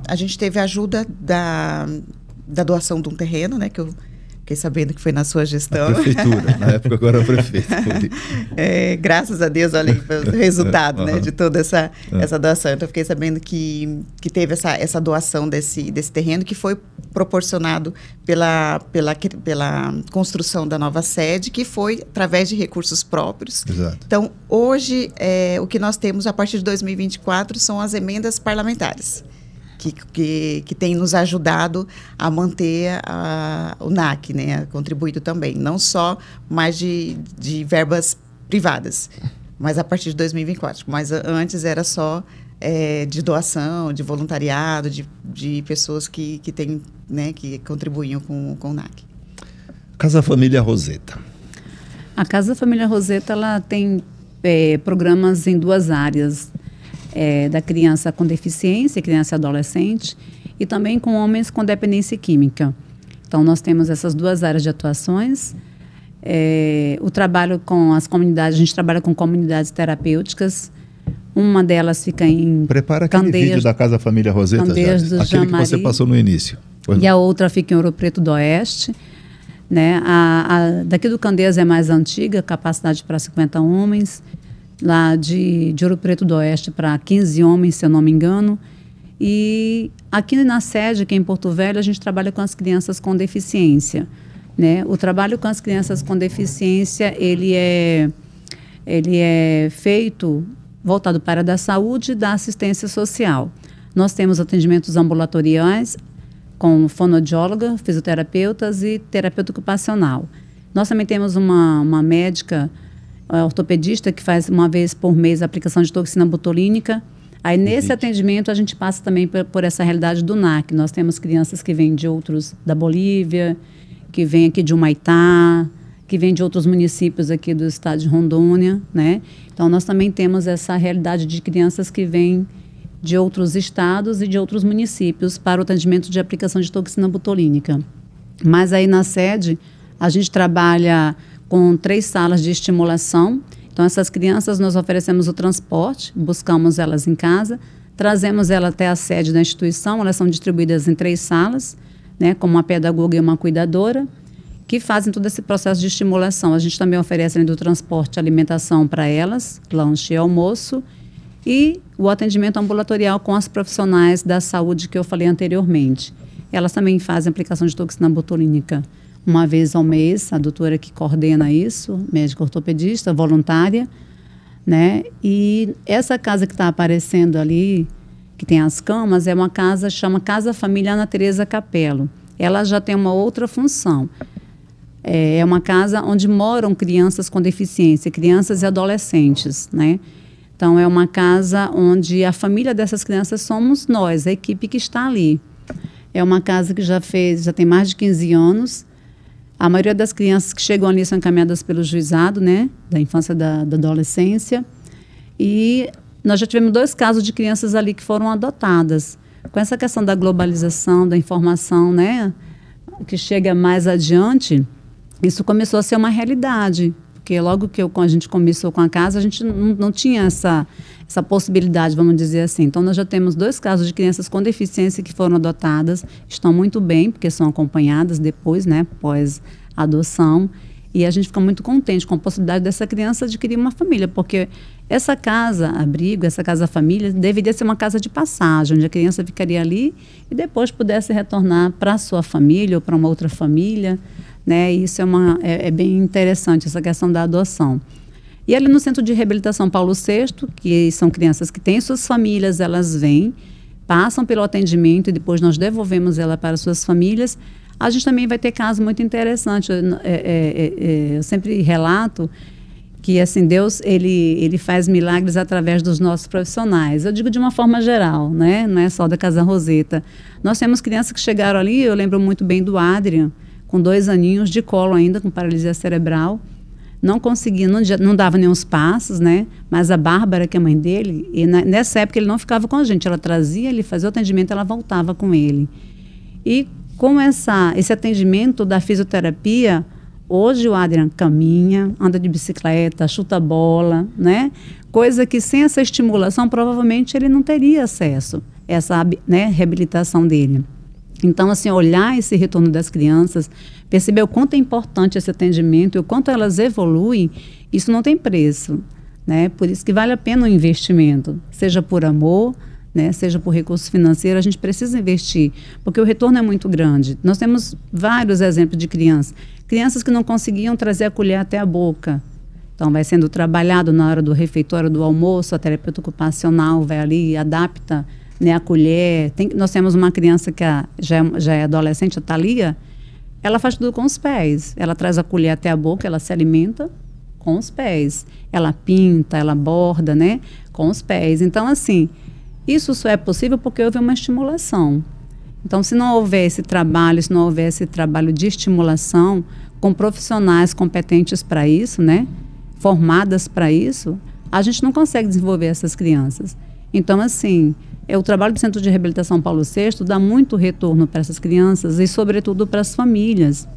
a gente teve a ajuda da doação de um terreno, né, que eu fiquei sabendo que foi na sua gestão. A prefeitura, na época agora a prefeita. Graças a Deus, olha aí, o resultado, né, de toda essa doação. Então, eu fiquei sabendo que teve essa doação desse terreno, que foi proporcionado pela construção da nova sede, que foi através de recursos próprios. Exato. Então, hoje, o que nós temos a partir de 2024 são as emendas parlamentares, que tem nos ajudado a manter o NAC, né, contribuído também, não só mais de verbas privadas, mas a partir de 2024. Mas antes era só de doação, de voluntariado, de pessoas que têm, né, que contribuíam com o NAC. Casa Família Roseta. A Casa Família Roseta, ela tem programas em duas áreas. Da criança com deficiência, criança e adolescente, e também com homens com dependência química. Então, nós temos essas duas áreas de atuações. O trabalho com as comunidades, a gente trabalha com comunidades terapêuticas. Uma delas fica em Prepara aquele vídeo da Casa Família Roseta, aquele que você passou no início. E a outra fica em Ouro Preto do Oeste. Né? Daqui do Candeias é mais antiga, capacidade para 50 homens. Lá de Ouro Preto do Oeste para 15 homens, se eu não me engano. E aqui na sede, aqui em Porto Velho, a gente trabalha com as crianças com deficiência. né? O trabalho com as crianças com deficiência, ele é feito voltado para a da saúde e da assistência social. Nós temos atendimentos ambulatoriais com fonoaudióloga, fisioterapeutas e terapeuta ocupacional. Nós também temos uma médica ortopedista que faz uma vez por mês a aplicação de toxina botulínica. Aí, nesse atendimento, a gente passa também por essa realidade do NAC. Nós temos crianças que vêm de outros, da Bolívia, que vêm aqui de Humaitá, que vêm de outros municípios aqui do estado de Rondônia, né? Então, nós também temos essa realidade de crianças que vêm de outros estados e de outros municípios para o atendimento de aplicação de toxina botulínica. Mas aí, na sede, a gente trabalha com 3 salas de estimulação. Então, essas crianças, nós oferecemos o transporte, buscamos elas em casa, trazemos elas até a sede da instituição, elas são distribuídas em 3 salas, né, com uma pedagoga e uma cuidadora, que fazem todo esse processo de estimulação. A gente também oferece, além do transporte, alimentação para elas, lanche e almoço, e o atendimento ambulatorial com as profissionais da saúde que eu falei anteriormente. Elas também fazem aplicação de toxina botulínica uma vez ao mês, a doutora que coordena isso, médica ortopedista, voluntária, né? E essa casa que está aparecendo ali, que tem as camas, é uma casa, chama Casa Família Ana Tereza Capello. Ela já tem uma outra função. É uma casa onde moram crianças com deficiência, crianças e adolescentes, né? Então, é uma casa onde a família dessas crianças somos nós, a equipe que está ali. É uma casa que já tem mais de 15 anos. A maioria das crianças que chegam ali são encaminhadas pelo juizado, né, da infância e da adolescência. E nós já tivemos 2 casos de crianças ali que foram adotadas. Com essa questão da globalização, da informação, né, que chega mais adiante, isso começou a ser uma realidade. Porque logo que a gente começou com a casa, a gente não tinha essa possibilidade, vamos dizer assim. Então, nós já temos 2 casos de crianças com deficiência que foram adotadas, estão muito bem, porque são acompanhadas depois, né, após a adoção. E a gente fica muito contente com a possibilidade dessa criança adquirir uma família, porque essa casa abrigo, essa casa família, deveria ser uma casa de passagem, onde a criança ficaria ali e depois pudesse retornar para a sua família ou para uma outra família, né? Isso é bem interessante, essa questão da adoção. E ali no Centro de Reabilitação Paulo VI, que são crianças que têm suas famílias, elas vêm, passam pelo atendimento e depois nós devolvemos ela para suas famílias. A gente também vai ter casos muito interessantes. Eu sempre relato que assim, Deus ele faz milagres através dos nossos profissionais. Eu digo de uma forma geral, né? Não é só da Casa Roseta. Nós temos crianças que chegaram ali, eu lembro muito bem do Adrian, com 2 aninhos de colo ainda, com paralisia cerebral. Não conseguia, não dava nem os passos, né? Mas a Bárbara, que é a mãe dele, e nessa época ele não ficava com a gente. Ela trazia, ele fazia o atendimento, ela voltava com ele. E com esse atendimento da fisioterapia, hoje o Adrian caminha, anda de bicicleta, chuta bola, né? Coisa que sem essa estimulação, provavelmente ele não teria acesso a essa, né, reabilitação dele. Então, assim, olhar esse retorno das crianças, perceber o quanto é importante esse atendimento e o quanto elas evoluem, isso não tem preço, né? Por isso que vale a pena o investimento, seja por amor, né, seja por recurso financeiro, a gente precisa investir, porque o retorno é muito grande. Nós temos vários exemplos de crianças que não conseguiam trazer a colher até a boca. Então, vai sendo trabalhado na hora do refeitório, do almoço, a terapeuta ocupacional vai ali e adapta, né, a colher. Nós temos uma criança que já é adolescente, a Thalia, ela faz tudo com os pés. Ela traz a colher até a boca, ela se alimenta com os pés. Ela pinta, ela borda, né, com os pés. Então, assim, isso só é possível porque houve uma estimulação. Então, se não houver esse trabalho de estimulação com profissionais competentes para isso, né, formadas para isso, a gente não consegue desenvolver essas crianças. Então, assim, o trabalho do Centro de Reabilitação Paulo VI dá muito retorno para essas crianças e, sobretudo, para as famílias.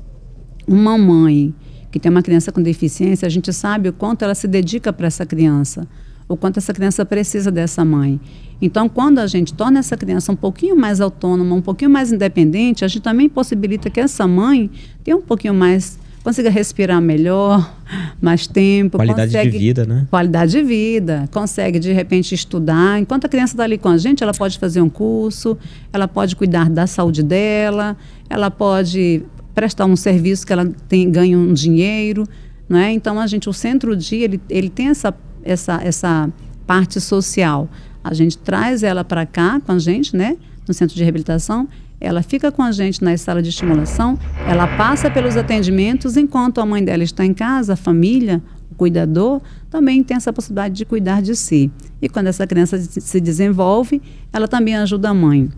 Uma mãe que tem uma criança com deficiência, a gente sabe o quanto ela se dedica para essa criança, o quanto essa criança precisa dessa mãe. Então, quando a gente torna essa criança um pouquinho mais autônoma, um pouquinho mais independente, a gente também possibilita que essa mãe tenha um pouquinho mais, consiga respirar melhor, mais tempo. Qualidade de vida, né? Qualidade de vida. Consegue, de repente, estudar. Enquanto a criança está ali com a gente, ela pode fazer um curso, ela pode cuidar da saúde dela, ela pode prestar um serviço que ela ganha um dinheiro, né? Então, o Centro-Dia, ele tem essa parte social. A gente traz ela para cá com a gente, né? No centro de reabilitação, ela fica com a gente na sala de estimulação, ela passa pelos atendimentos, enquanto a mãe dela está em casa, a família, o cuidador, também tem essa possibilidade de cuidar de si. E quando essa criança se desenvolve, ela também ajuda a mãe,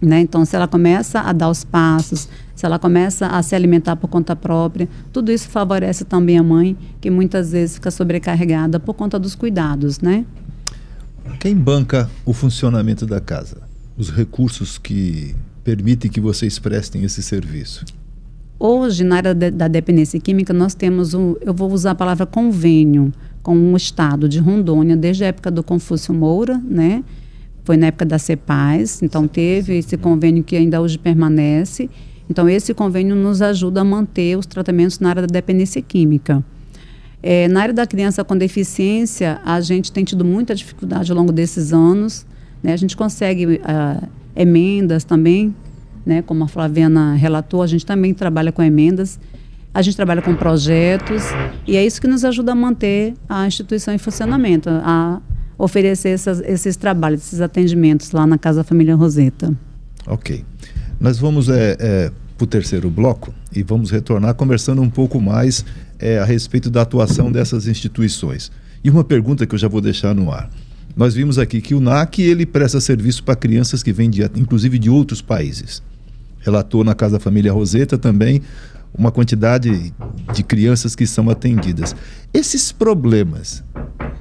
né? Então, se ela começa a dar os passos, se ela começa a se alimentar por conta própria, tudo isso favorece também a mãe, que muitas vezes fica sobrecarregada por conta dos cuidados, né? Quem banca o funcionamento da casa? Os recursos que permitem que vocês prestem esse serviço? Hoje, na área da dependência química, nós temos eu vou usar a palavra convênio com o Estado de Rondônia, desde a época do Confúcio Moura, né? Foi na época da CEPAS, então teve esse convênio que ainda hoje permanece. Então, esse convênio nos ajuda a manter os tratamentos na área da dependência química. Na área da criança com deficiência, a gente tem tido muita dificuldade ao longo desses anos, né? A gente consegue emendas também, né? Como a Flaviana relatou, a gente também trabalha com emendas, a gente trabalha com projetos, e é isso que nos ajuda a manter a instituição em funcionamento, a oferecer esses trabalhos, esses atendimentos lá na Casa Família Roseta. Ok. Nós vamos para o terceiro bloco e vamos retornar conversando um pouco mais a respeito da atuação dessas instituições. E uma pergunta que eu já vou deixar no ar. Nós vimos aqui que o NAC ele presta serviço para crianças que vêm inclusive de outros países. Relatou na Casa Família Roseta também uma quantidade de crianças que são atendidas. Esses problemas,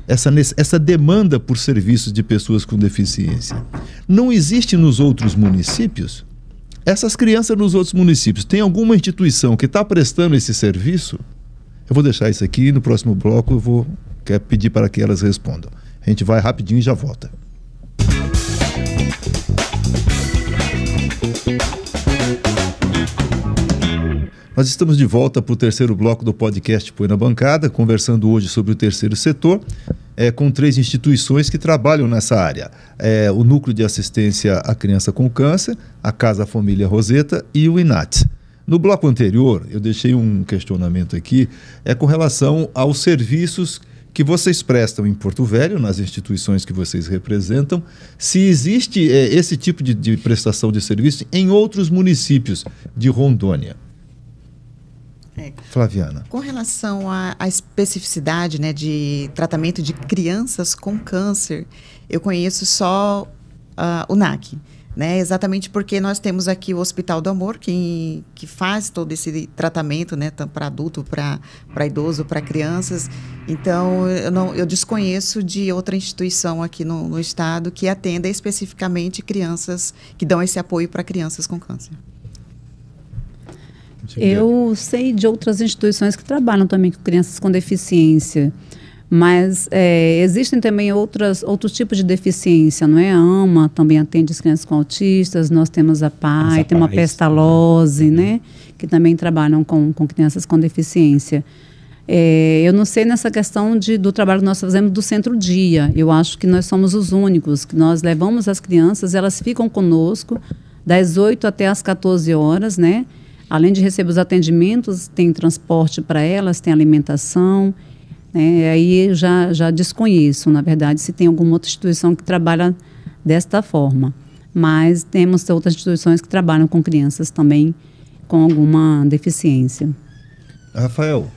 essa demanda por serviços de pessoas com deficiência, não existe nos outros municípios? Essas crianças nos outros municípios, tem alguma instituição que está prestando esse serviço? Eu vou deixar isso aqui, no próximo bloco eu quero pedir para que elas respondam. A gente vai rapidinho e já volta. Nós estamos de volta para o terceiro bloco do podcast Põe na Bancada, conversando hoje sobre o terceiro setor, com 3 instituições que trabalham nessa área. O Núcleo de Assistência à Criança com Câncer, a Casa Família Roseta e o INAT. No bloco anterior, eu deixei um questionamento aqui, com relação aos serviços que vocês prestam em Porto Velho, nas instituições que vocês representam, se existe esse tipo de prestação de serviço em outros municípios de Rondônia. Flaviana. Com relação à especificidade, né, de tratamento de crianças com câncer, eu conheço só o NAC, né, exatamente porque nós temos aqui o Hospital do Amor, que faz todo esse tratamento, né, tanto para adulto, para idoso, para crianças. Então, eu desconheço de outra instituição aqui no estado que atenda especificamente crianças, que dão esse apoio para crianças com câncer. Eu sei de outras instituições que trabalham também com crianças com deficiência, mas existem também outros tipos de deficiência, não é? A AMA também atende as crianças com autistas, nós temos a PAI, tem uma pestalose, né? Que também trabalham com crianças com deficiência. Eu não sei nessa questão do trabalho que nós fazemos do Centro-Dia, eu acho que nós somos os únicos, que nós levamos as crianças, elas ficam conosco das 8 até as 14 horas, né? Além de receber os atendimentos, tem transporte para elas, tem alimentação. Aí já desconheço, na verdade, se tem alguma outra instituição que trabalha desta forma. Mas temos outras instituições que trabalham com crianças também com alguma deficiência. Rafael,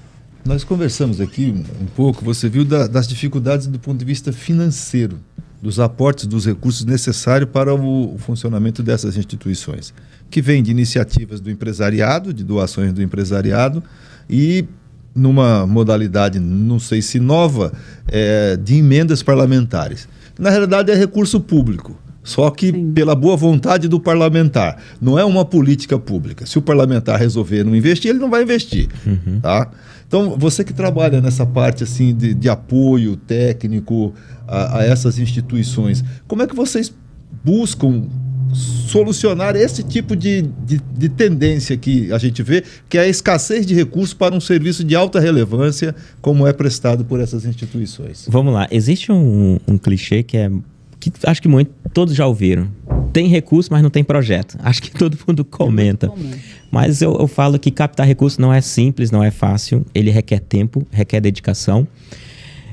nós conversamos aqui um pouco, você viu das dificuldades do ponto de vista financeiro, dos aportes, dos recursos necessários para o funcionamento dessas instituições, que vem de iniciativas do empresariado, de doações do empresariado e numa modalidade, não sei se nova, de emendas parlamentares. Na realidade é recurso público, só que Sim. pela boa vontade do parlamentar. Não é uma política pública. Se o parlamentar resolver não investir, ele não vai investir. Uhum. Tá? Então, você que trabalha nessa parte assim, de apoio técnico a essas instituições, como é que vocês buscam solucionar esse tipo de tendência que a gente vê, que é a escassez de recursos para um serviço de alta relevância como é prestado por essas instituições? Vamos lá, existe um clichê que que acho que todos já ouviram. Tem recurso, mas não tem projeto. Acho que todo mundo comenta. Mas eu falo que captar recurso não é simples, não é fácil. Ele requer tempo, requer dedicação.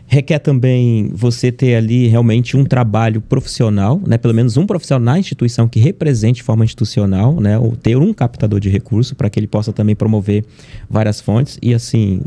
Requer também você ter ali realmente um trabalho profissional, né? Pelo menos um profissional na instituição que represente de forma institucional, né? Ou ter um captador de recurso para que ele possa também promover várias fontes. E assim,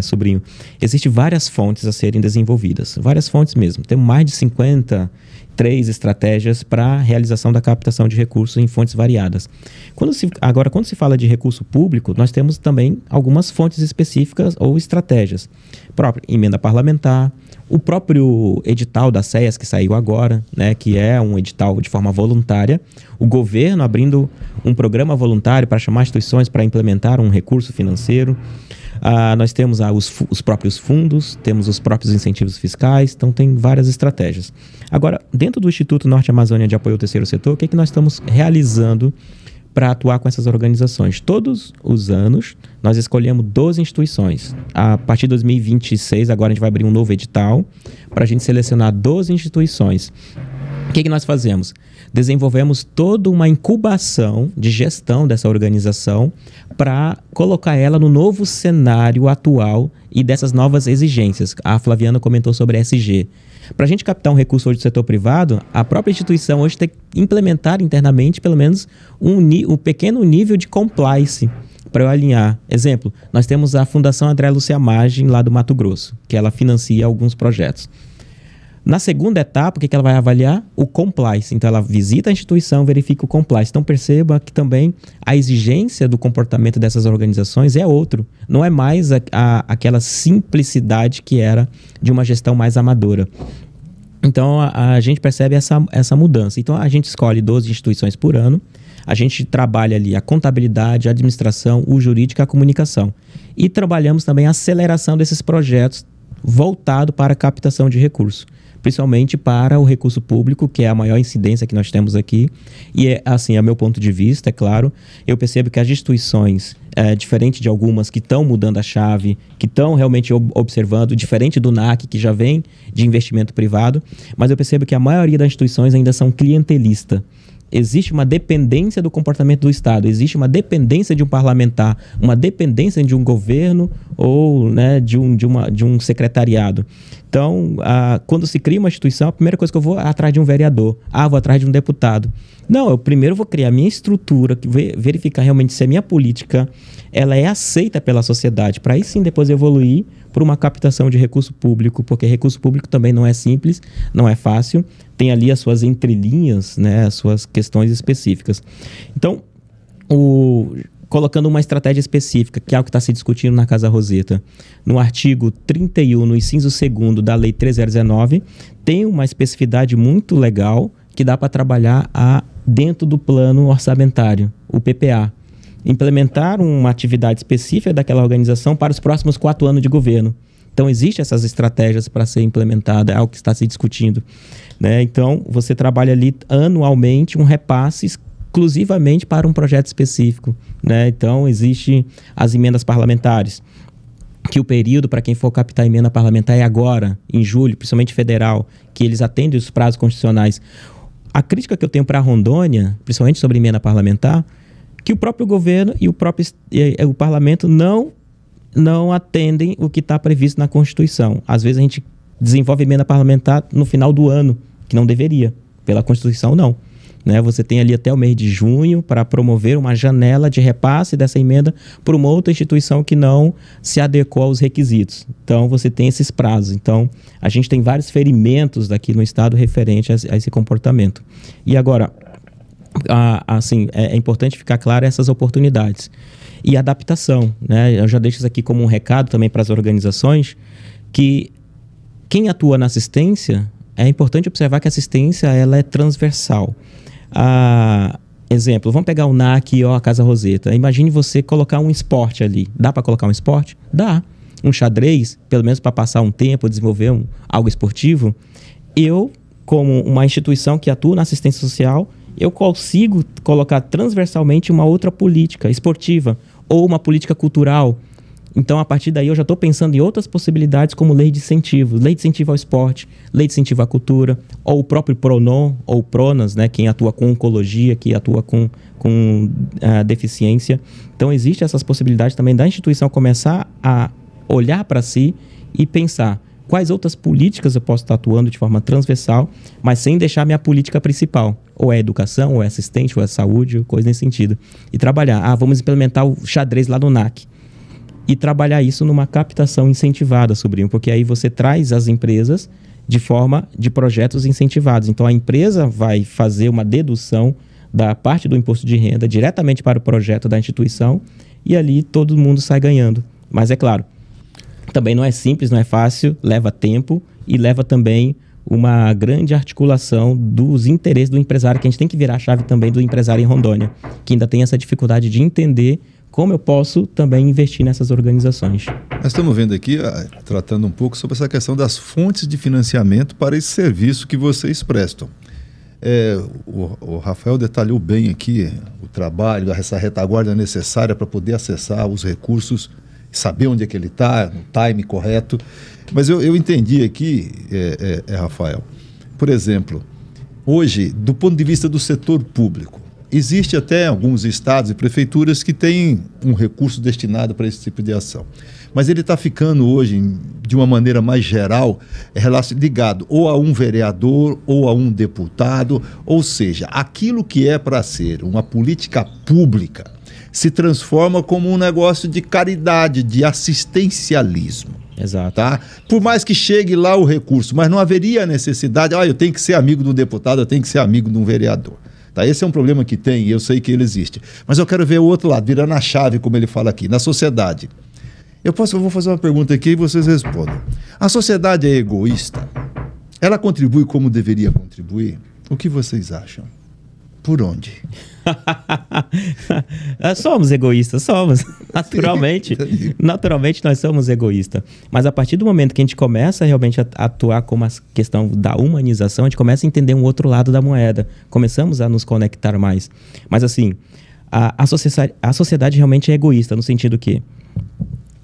sobrinho, existem várias fontes a serem desenvolvidas. Várias fontes mesmo. Temos mais de 53 estratégias para a realização da captação de recursos em fontes variadas. Quando se fala de recurso público, nós temos também algumas fontes específicas ou estratégias. Própria emenda parlamentar, o próprio edital da SEAS que saiu agora, né, que é um edital de forma voluntária, o governo abrindo um programa voluntário para chamar instituições para implementar um recurso financeiro. Nós temos os próprios fundos, temos os próprios incentivos fiscais, então tem várias estratégias. Agora, dentro do Instituto Norte Amazônia de Apoio ao Terceiro Setor, o que nós estamos realizando para atuar com essas organizações? Todos os anos, nós escolhemos 12 instituições. A partir de 2026, agora a gente vai abrir um novo edital para a gente selecionar 12 instituições. O que nós fazemos? Desenvolvemos toda uma incubação de gestão dessa organização para colocar ela no novo cenário atual e dessas novas exigências. A Flaviana comentou sobre ESG. Para a gente captar um recurso hoje do setor privado, a própria instituição hoje tem que implementar internamente pelo menos um pequeno nível de compliance para eu alinhar. Exemplo, nós temos a Fundação André Lúcia Magem lá do Mato Grosso, que ela financia alguns projetos. Na segunda etapa, o que ela vai avaliar? O compliance. Então, ela visita a instituição, verifica o compliance. Então, perceba que também a exigência do comportamento dessas organizações é outro. Não é mais aquela simplicidade que era de uma gestão mais amadora. Então, a gente percebe essa mudança. Então, a gente escolhe 12 instituições por ano. A gente trabalha ali a contabilidade, a administração, o jurídico e a comunicação. E trabalhamos também a aceleração desses projetos voltado para a captação de recursos, principalmente para o recurso público, que é a maior incidência que nós temos aqui. E, assim, a meu ponto de vista, é claro, eu percebo que as instituições, diferente de algumas que estão mudando a chave, que estão realmente observando, diferente do NAC, que já vem de investimento privado, mas eu percebo que a maioria das instituições ainda são clientelistas. Existe uma dependência do comportamento do Estado, existe uma dependência de um parlamentar, uma dependência de um governo ou, né, de um secretariado. Então, quando se cria uma instituição, a primeira coisa que eu vou atrás de um vereador, vou atrás de um deputado. Não, eu primeiro vou criar a minha estrutura, verificar realmente se a minha política ela é aceita pela sociedade, para aí sim depois evoluir para uma captação de recurso público, porque recurso público também não é simples, não é fácil, tem ali as suas entrelinhas, né, as suas questões específicas. Então, colocando uma estratégia específica, que é o que está se discutindo na Casa Roseta, no artigo 31, no inciso 2º da Lei 3019, tem uma especificidade muito legal que dá para trabalhar dentro do plano orçamentário, o PPA. Implementar uma atividade específica daquela organização para os próximos 4 anos de governo. Então, existem essas estratégias para ser implementada, é algo que está se discutindo, né? Então, você trabalha ali anualmente um repasse exclusivamente para um projeto específico, né? Então, existem as emendas parlamentares, que o período para quem for captar a emenda parlamentar é agora, em julho, principalmente federal, que eles atendem os prazos constitucionais. A crítica que eu tenho para a Rondônia, principalmente sobre emenda parlamentar, que o próprio governo e o parlamento não atendem o que está previsto na Constituição. Às vezes a gente desenvolve emenda parlamentar no final do ano, que não deveria. Pela Constituição, não. Né? Você tem ali até o mês de junho para promover uma janela de repasse dessa emenda por uma outra instituição que não se adequou aos requisitos. Então, você tem esses prazos. Então, a gente tem vários ferimentos daqui no Estado referente a esse comportamento. E agora, assim, é importante ficar claro essas oportunidades. E adaptação, né? Eu já deixo isso aqui como um recado também para as organizações, que quem atua na assistência, é importante observar que a assistência ela é transversal. Exemplo, vamos pegar o NAC ou a Casa Roseta. Imagine você colocar um esporte ali. Dá para colocar um esporte? Dá. Um xadrez, pelo menos para passar um tempo, desenvolver algo esportivo. Eu, como uma instituição que atua na assistência social, eu consigo colocar transversalmente uma outra política esportiva ou uma política cultural Então, a partir daí, eu já estou pensando em outras possibilidades, como lei de incentivo ao esporte, lei de incentivo à cultura, ou o próprio PRONON, ou PRONAS, né, quem atua com oncologia, que atua com deficiência. Então, existem essas possibilidades também da instituição começar a olhar para si e pensar quais outras políticas eu posso estar atuando de forma transversal, mas sem deixar minha política principal. Ou é educação, ou é assistente, ou é saúde, ou coisa nesse sentido. E trabalhar. Vamos implementar o xadrez lá no NAC. E trabalhar isso numa captação incentivada, sobrinho, porque aí você traz as empresas de forma de projetos incentivados. Então, a empresa vai fazer uma dedução da parte do imposto de renda diretamente para o projeto da instituição e ali todo mundo sai ganhando. Mas é claro, também não é simples, não é fácil, leva tempo e leva também uma grande articulação dos interesses do empresário, que a gente tem que virar a chave também do empresário em Rondônia, que ainda tem essa dificuldade de entender como eu posso também investir nessas organizações. Nós estamos vendo aqui, tratando um pouco sobre essa questão das fontes de financiamento para esse serviço que vocês prestam. O Rafael detalhou bem aqui o trabalho, essa retaguarda necessária para poder acessar os recursos, saber onde é que ele está, no time correto. Mas eu entendi aqui, Rafael, por exemplo, hoje, do ponto de vista do setor público, existe até alguns estados e prefeituras que têm um recurso destinado para esse tipo de ação. Mas ele está ficando hoje, de uma maneira mais geral, ligado ou a um vereador ou a um deputado, ou seja, aquilo que é para ser uma política pública se transforma como um negócio de caridade, de assistencialismo. Exato. Tá? Por mais que chegue lá o recurso, mas não haveria necessidade, eu tenho que ser amigo de um deputado, eu tenho que ser amigo de um vereador. Tá? Esse é um problema que tem e eu sei que ele existe. Mas eu quero ver o outro lado, virando a chave, como ele fala aqui, na sociedade. Eu vou fazer uma pergunta aqui e vocês respondam. A sociedade é egoísta? Ela contribui como deveria contribuir? O que vocês acham? Por onde? Somos egoístas, somos. Naturalmente. Naturalmente nós somos egoístas. Mas a partir do momento que a gente começa realmente a atuar com a questão da humanização, a gente começa a entender um outro lado da moeda. Começamos a nos conectar mais. Mas assim, a sociedade realmente é egoísta, no sentido que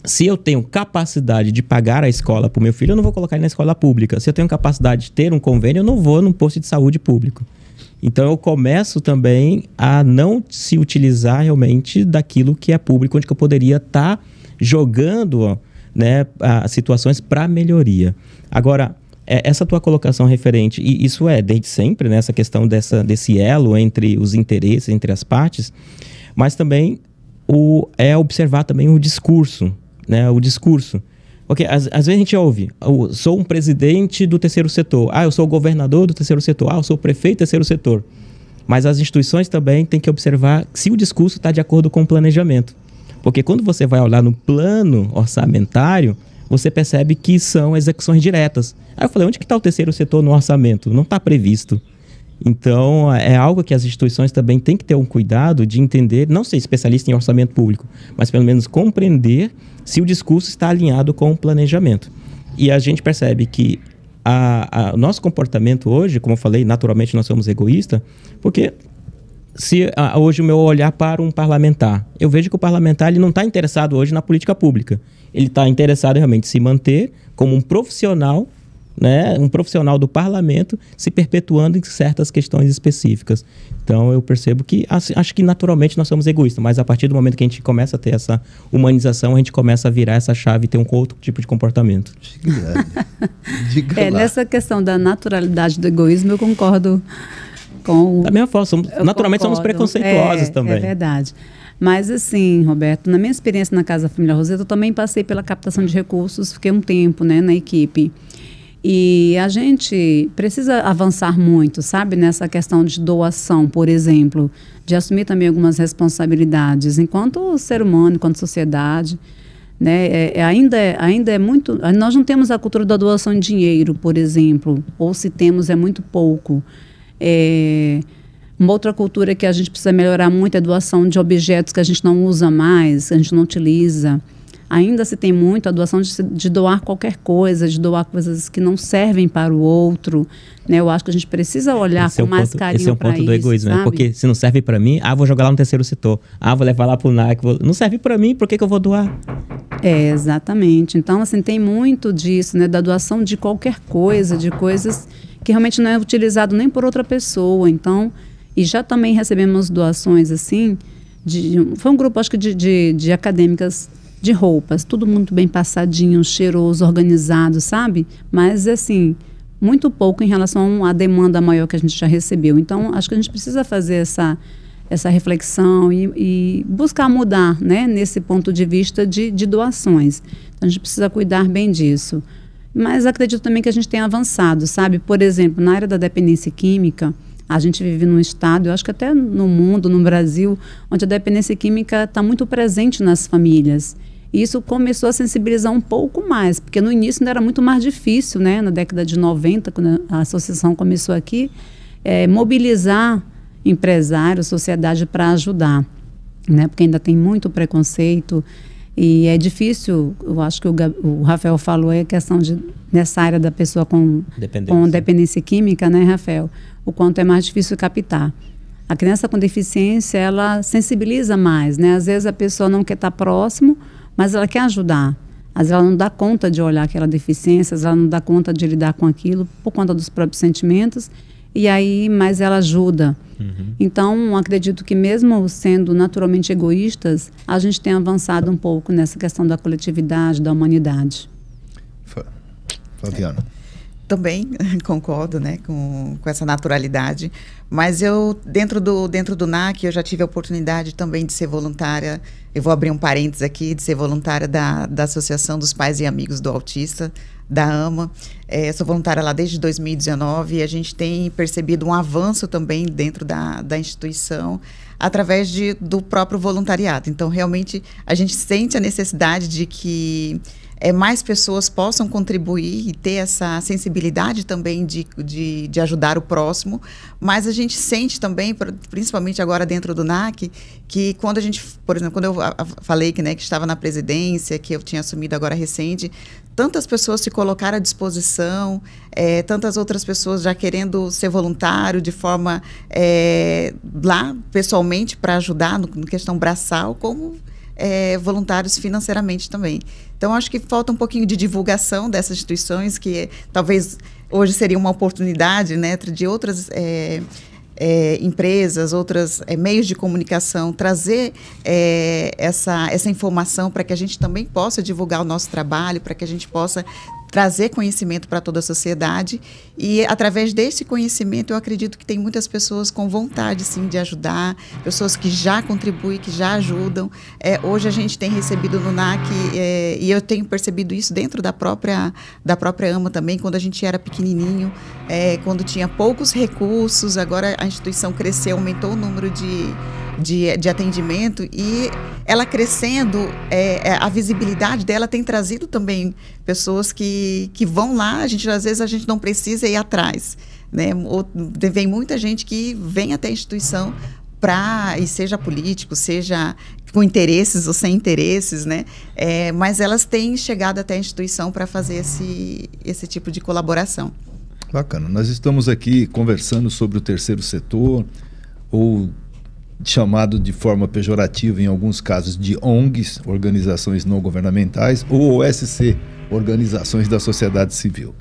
se eu tenho capacidade de pagar a escola para o meu filho, eu não vou colocar ele na escola pública. Se eu tenho capacidade de ter um convênio, eu não vou num posto de saúde público. Então, eu começo também a não se utilizar realmente daquilo que é público, onde que eu poderia estar jogando, né, situações para melhoria. Agora, essa tua colocação referente, e isso desde sempre, né, essa questão desse elo entre os interesses, entre as partes, mas também observar também o discurso, né, o discurso. Porque às vezes a gente ouve, sou um presidente do terceiro setor, eu sou o governador do terceiro setor, eu sou o prefeito do terceiro setor. Mas as instituições também têm que observar se o discurso está de acordo com o planejamento. Porque quando você vai olhar no plano orçamentário, você percebe que são execuções diretas. Aí eu falei, onde que está o terceiro setor no orçamento? Não está previsto. Então, é algo que as instituições também têm que ter um cuidado de entender, não ser especialista em orçamento público, mas pelo menos compreender se o discurso está alinhado com o planejamento. E a gente percebe que o nosso comportamento hoje, como eu falei, naturalmente nós somos egoístas, porque se hoje o meu olhar para um parlamentar, eu vejo que o parlamentar ele não está interessado hoje na política pública. Ele está interessado realmente em se manter como um profissional, né, um profissional do parlamento se perpetuando em certas questões específicas. Então eu percebo que acho que naturalmente nós somos egoístas, mas a partir do momento que a gente começa a ter essa humanização, a gente começa a virar essa chave e ter um outro tipo de comportamento. Nessa questão da naturalidade do egoísmo, eu concordo com... Da mesma forma, naturalmente somos preconceituosos também. É verdade. Mas assim, Roberto, na minha experiência na Casa Família Roseta, eu também passei pela captação de recursos, fiquei um tempo, né, na equipe. E a gente precisa avançar muito, sabe? Nessa questão de doação, por exemplo, de assumir também algumas responsabilidades enquanto ser humano, enquanto sociedade, né? Ainda é muito... Nós não temos a cultura da doação em dinheiro, por exemplo, ou se temos é muito pouco. Uma outra cultura que a gente precisa melhorar muito é a doação de objetos que a gente não usa mais, que a gente não utiliza. Ainda se tem muito a doação de doar qualquer coisa, de doar coisas que não servem para o outro, né? Eu acho que a gente precisa olhar com mais carinho para isso. Esse é um ponto do egoísmo, né? Porque se não serve para mim, vou jogar lá no terceiro setor. Vou levar lá para o NAC. Não serve para mim, por que eu vou doar? Exatamente. Então, assim, tem muito disso, né? Da doação de qualquer coisa, de coisas que realmente não é utilizado nem por outra pessoa. Então, e já também recebemos doações, assim, foi um grupo, acho que de acadêmicas de roupas, tudo muito bem passadinho, cheiroso, organizado, sabe? Mas, assim, muito pouco em relação à demanda maior que a gente já recebeu. Então, acho que a gente precisa fazer essa reflexão e buscar mudar, né, nesse ponto de vista de doações. Então, a gente precisa cuidar bem disso. Mas acredito também que a gente tem avançado, sabe? Por exemplo, na área da dependência química, a gente vive num estado, eu acho que até no mundo, no Brasil, onde a dependência química está muito presente nas famílias. E isso começou a sensibilizar um pouco mais, porque no início ainda era muito mais difícil, né? Na década de 90, quando a associação começou aqui, mobilizar empresários, sociedade para ajudar, né? Porque ainda tem muito preconceito e é difícil. Eu acho que o Rafael falou a questão de nessa área da pessoa com dependência química, né, Rafael? O quanto é mais difícil captar. A criança com deficiência, ela sensibiliza mais, né? Às vezes a pessoa não quer estar próximo, mas ela quer ajudar. Às vezes ela não dá conta de olhar aquela deficiência, às vezes ela não dá conta de lidar com aquilo por conta dos próprios sentimentos. E aí, mas ela ajuda. Uhum. Então, acredito que mesmo sendo naturalmente egoístas, a gente tem avançado um pouco nessa questão da coletividade, da humanidade. Flaviana. Também concordo, né, com essa naturalidade, mas eu, dentro do NAC, eu já tive a oportunidade também de ser voluntária, eu vou abrir um parênteses aqui, de ser voluntária da Associação dos Pais e Amigos do Autista, da AMA. Sou voluntária lá desde 2019 e a gente tem percebido um avanço também dentro da instituição através do próprio voluntariado. Então, realmente, a gente sente a necessidade de que mais pessoas possam contribuir e ter essa sensibilidade também de ajudar o próximo, mas a gente sente também, principalmente agora dentro do NAC, que quando a gente, por exemplo, quando eu falei que estava na presidência, que eu tinha assumido agora recente, tantas pessoas se colocaram à disposição, tantas outras pessoas já querendo ser voluntário de forma lá pessoalmente para ajudar no questão braçal, como voluntários financeiramente também. Então, acho que falta um pouquinho de divulgação dessas instituições, que talvez hoje seria uma oportunidade, né, de outras empresas, outros meios de comunicação, trazer essa informação para que a gente também possa divulgar o nosso trabalho, para que a gente possa trazer conhecimento para toda a sociedade. E, através desse conhecimento, eu acredito que tem muitas pessoas com vontade, sim, de ajudar, pessoas que já contribuem, que já ajudam. Hoje a gente tem recebido no NAC, e eu tenho percebido isso dentro da própria AMA também, quando a gente era pequenininho, quando tinha poucos recursos, agora a instituição cresceu, aumentou o número de atendimento, e ela crescendo, a visibilidade dela tem trazido também pessoas que vão lá, às vezes a gente não precisa ir atrás, né? Vem muita gente que vem até a instituição e seja político, seja com interesses ou sem interesses, né? Mas elas têm chegado até a instituição para fazer esse tipo de colaboração. Bacana. Nós estamos aqui conversando sobre o terceiro setor, ou chamado de forma pejorativa, em alguns casos, de ONGs, organizações não governamentais, ou OSC, organizações da sociedade civil.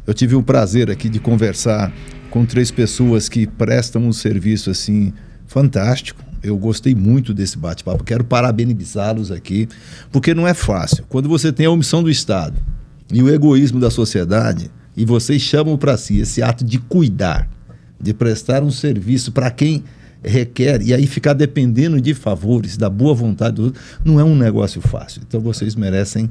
Eu tive o prazer aqui de conversar com 3 pessoas que prestam um serviço assim fantástico. Eu gostei muito desse bate-papo, quero parabenizá-los aqui, porque não é fácil. Quando você tem a omissão do Estado e o egoísmo da sociedade, e vocês chamam para si esse ato de cuidar, de prestar um serviço para quem requer, e aí ficar dependendo de favores, da boa vontade do outro, não é um negócio fácil. Então vocês merecem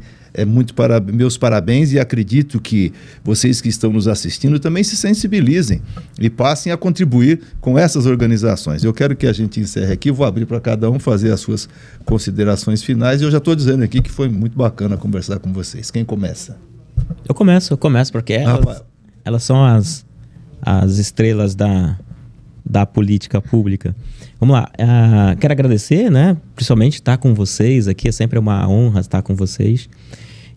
meus parabéns, e acredito que vocês que estão nos assistindo também se sensibilizem e passem a contribuir com essas organizações. Eu quero que a gente encerre aqui, vou abrir para cada um fazer as suas considerações finais, e eu já estou dizendo aqui que foi muito bacana conversar com vocês. Quem começa? Eu começo, porque elas são as estrelas da política pública. Vamos lá, quero agradecer, né, principalmente estar com vocês aqui, é sempre uma honra estar com vocês.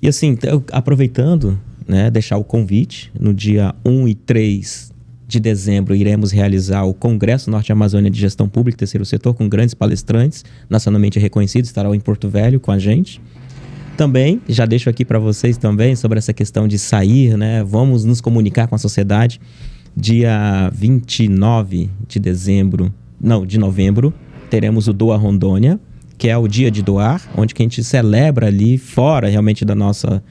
E assim, aproveitando, né, deixar o convite, no dia 1 e 3 de dezembro iremos realizar o Congresso Norte Amazônia de Gestão Pública, Terceiro Setor, com grandes palestrantes nacionalmente reconhecidos, estarão em Porto Velho com a gente. Também, já deixo aqui para vocês também sobre essa questão de sair, né? Vamos nos comunicar com a sociedade. Dia 29 de novembro, teremos o Doa Rondônia, que é o dia de doar, onde que a gente celebra ali fora realmente do nosso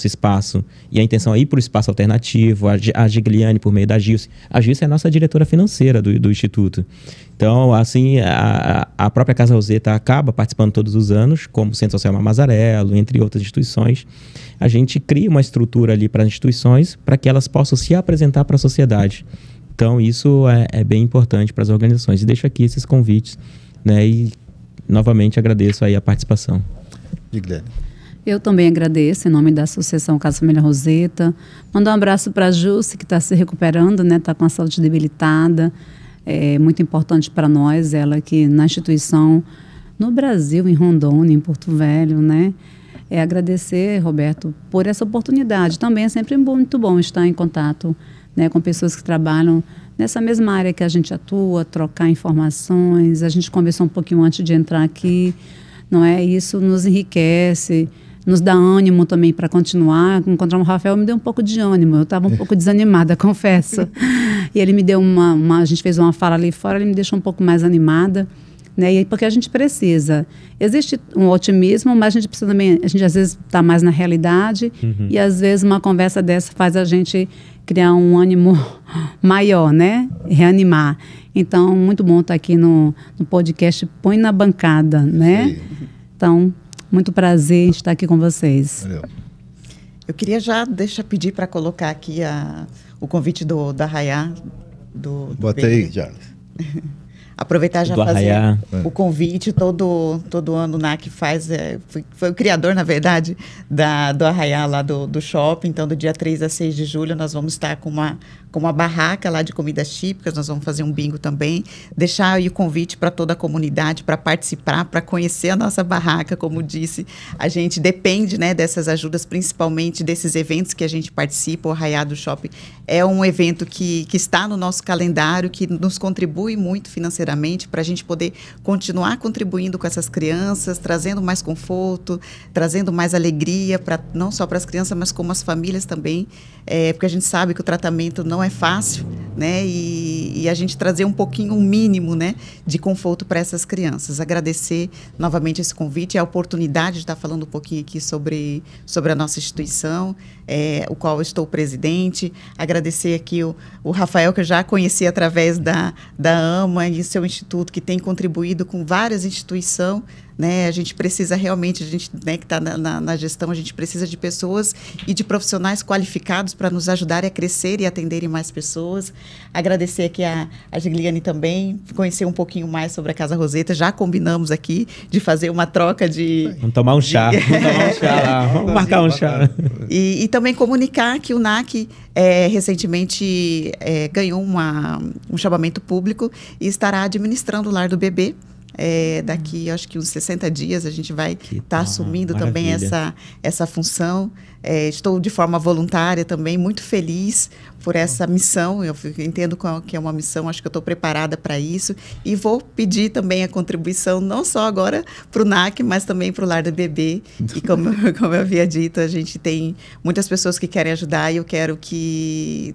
espaço. E a intenção é ir para o espaço alternativo, a Gigliane por meio da Gilce. A Gilce é a nossa diretora financeira do Instituto. Então, assim, a própria Casa Roseta acaba participando todos os anos, como o Centro Social Mamazarello, entre outras instituições. A gente cria uma estrutura ali para as instituições para que elas possam se apresentar para a sociedade. Então, isso é bem importante para as organizações. E deixo aqui esses convites, né? E, novamente, agradeço aí a participação. Gigliane. Eu também agradeço, em nome da Associação Casa Família Roseta. Mando um abraço para a Jússi, que está se recuperando, né? Está com a saúde debilitada. É muito importante para nós, ela aqui na instituição, no Brasil, em Rondônia, em Porto Velho, né? Agradecer, Roberto, por essa oportunidade. Também é sempre muito bom estar em contato, né, com pessoas que trabalham nessa mesma área que a gente atua, trocar informações. A gente conversou um pouquinho antes de entrar aqui, não é? Isso nos enriquece, nos dá ânimo também para continuar. Encontrar o Rafael me deu um pouco de ânimo. Eu estava um pouco desanimada, confesso. E ele me deu a gente fez uma fala ali fora, ele me deixou um pouco mais animada, né? E porque a gente precisa. Existe um otimismo, mas a gente precisa também, a gente às vezes está mais na realidade, e às vezes uma conversa dessa faz a gente criar um ânimo maior, né? Reanimar. Então, muito bom estar aqui no podcast Põe na Bancada, né? Sim. Então, muito prazer em estar aqui com vocês. Valeu. Eu queria já pedir para colocar aqui o convite da Arraiá. Bota aí, Charles. Aproveitar já fazer o convite. Todo ano o NAC faz, foi o criador, na verdade, do Arraiá lá do shopping. Então, do dia 3 a 6 de julho, nós vamos estar com uma barraca lá de comidas típicas. Nós vamos fazer um bingo também. Deixar aí o convite para toda a comunidade para participar, para conhecer a nossa barraca. Como disse, a gente depende, né, dessas ajudas, principalmente desses eventos que a gente participa. O Arraiá do Shopping é um evento que está no nosso calendário, que nos contribui muito financeiramente para a gente poder continuar contribuindo com essas crianças, trazendo mais conforto, trazendo mais alegria, não só para as crianças, mas como as famílias também, porque a gente sabe que o tratamento não é fácil, né? E a gente trazer um pouquinho, um mínimo, né, de conforto para essas crianças. Agradecer novamente esse convite e a oportunidade de estar falando um pouquinho aqui sobre a nossa instituição, o qual eu estou presidente. Agradecer aqui o Rafael, que eu já conheci através da AMA e seu instituto, que tem contribuído com várias instituições, né? A gente precisa realmente, a gente, né, que está na gestão, a gente precisa de pessoas e de profissionais qualificados para nos ajudarem a crescer e atenderem mais pessoas. Agradecer aqui a Gigliane também, conhecer um pouquinho mais sobre a Casa Roseta. Já combinamos aqui de fazer uma troca de... Vamos tomar um chá, vamos marcar um chá. E também comunicar que o NAC recentemente ganhou um chamamento público e estará administrando o Lar do Bebê. Daqui, acho que uns 60 dias, a gente vai estar assumindo também essa função. Estou de forma voluntária também, muito feliz por essa missão. Eu entendo que é uma missão, acho que eu estou preparada para isso. E vou pedir também a contribuição, não só agora para o NAC, mas também para o Lar do Bebê. E como eu havia dito, a gente tem muitas pessoas que querem ajudar e eu quero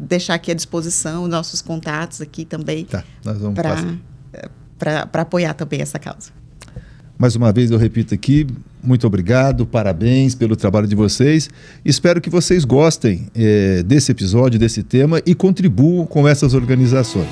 deixar aqui à disposição nossos contatos aqui também. Tá, nós vamos passar. Para apoiar também essa causa. Mais uma vez eu repito aqui, muito obrigado, parabéns pelo trabalho de vocês. Espero que vocês gostem desse episódio, desse tema e contribuam com essas organizações.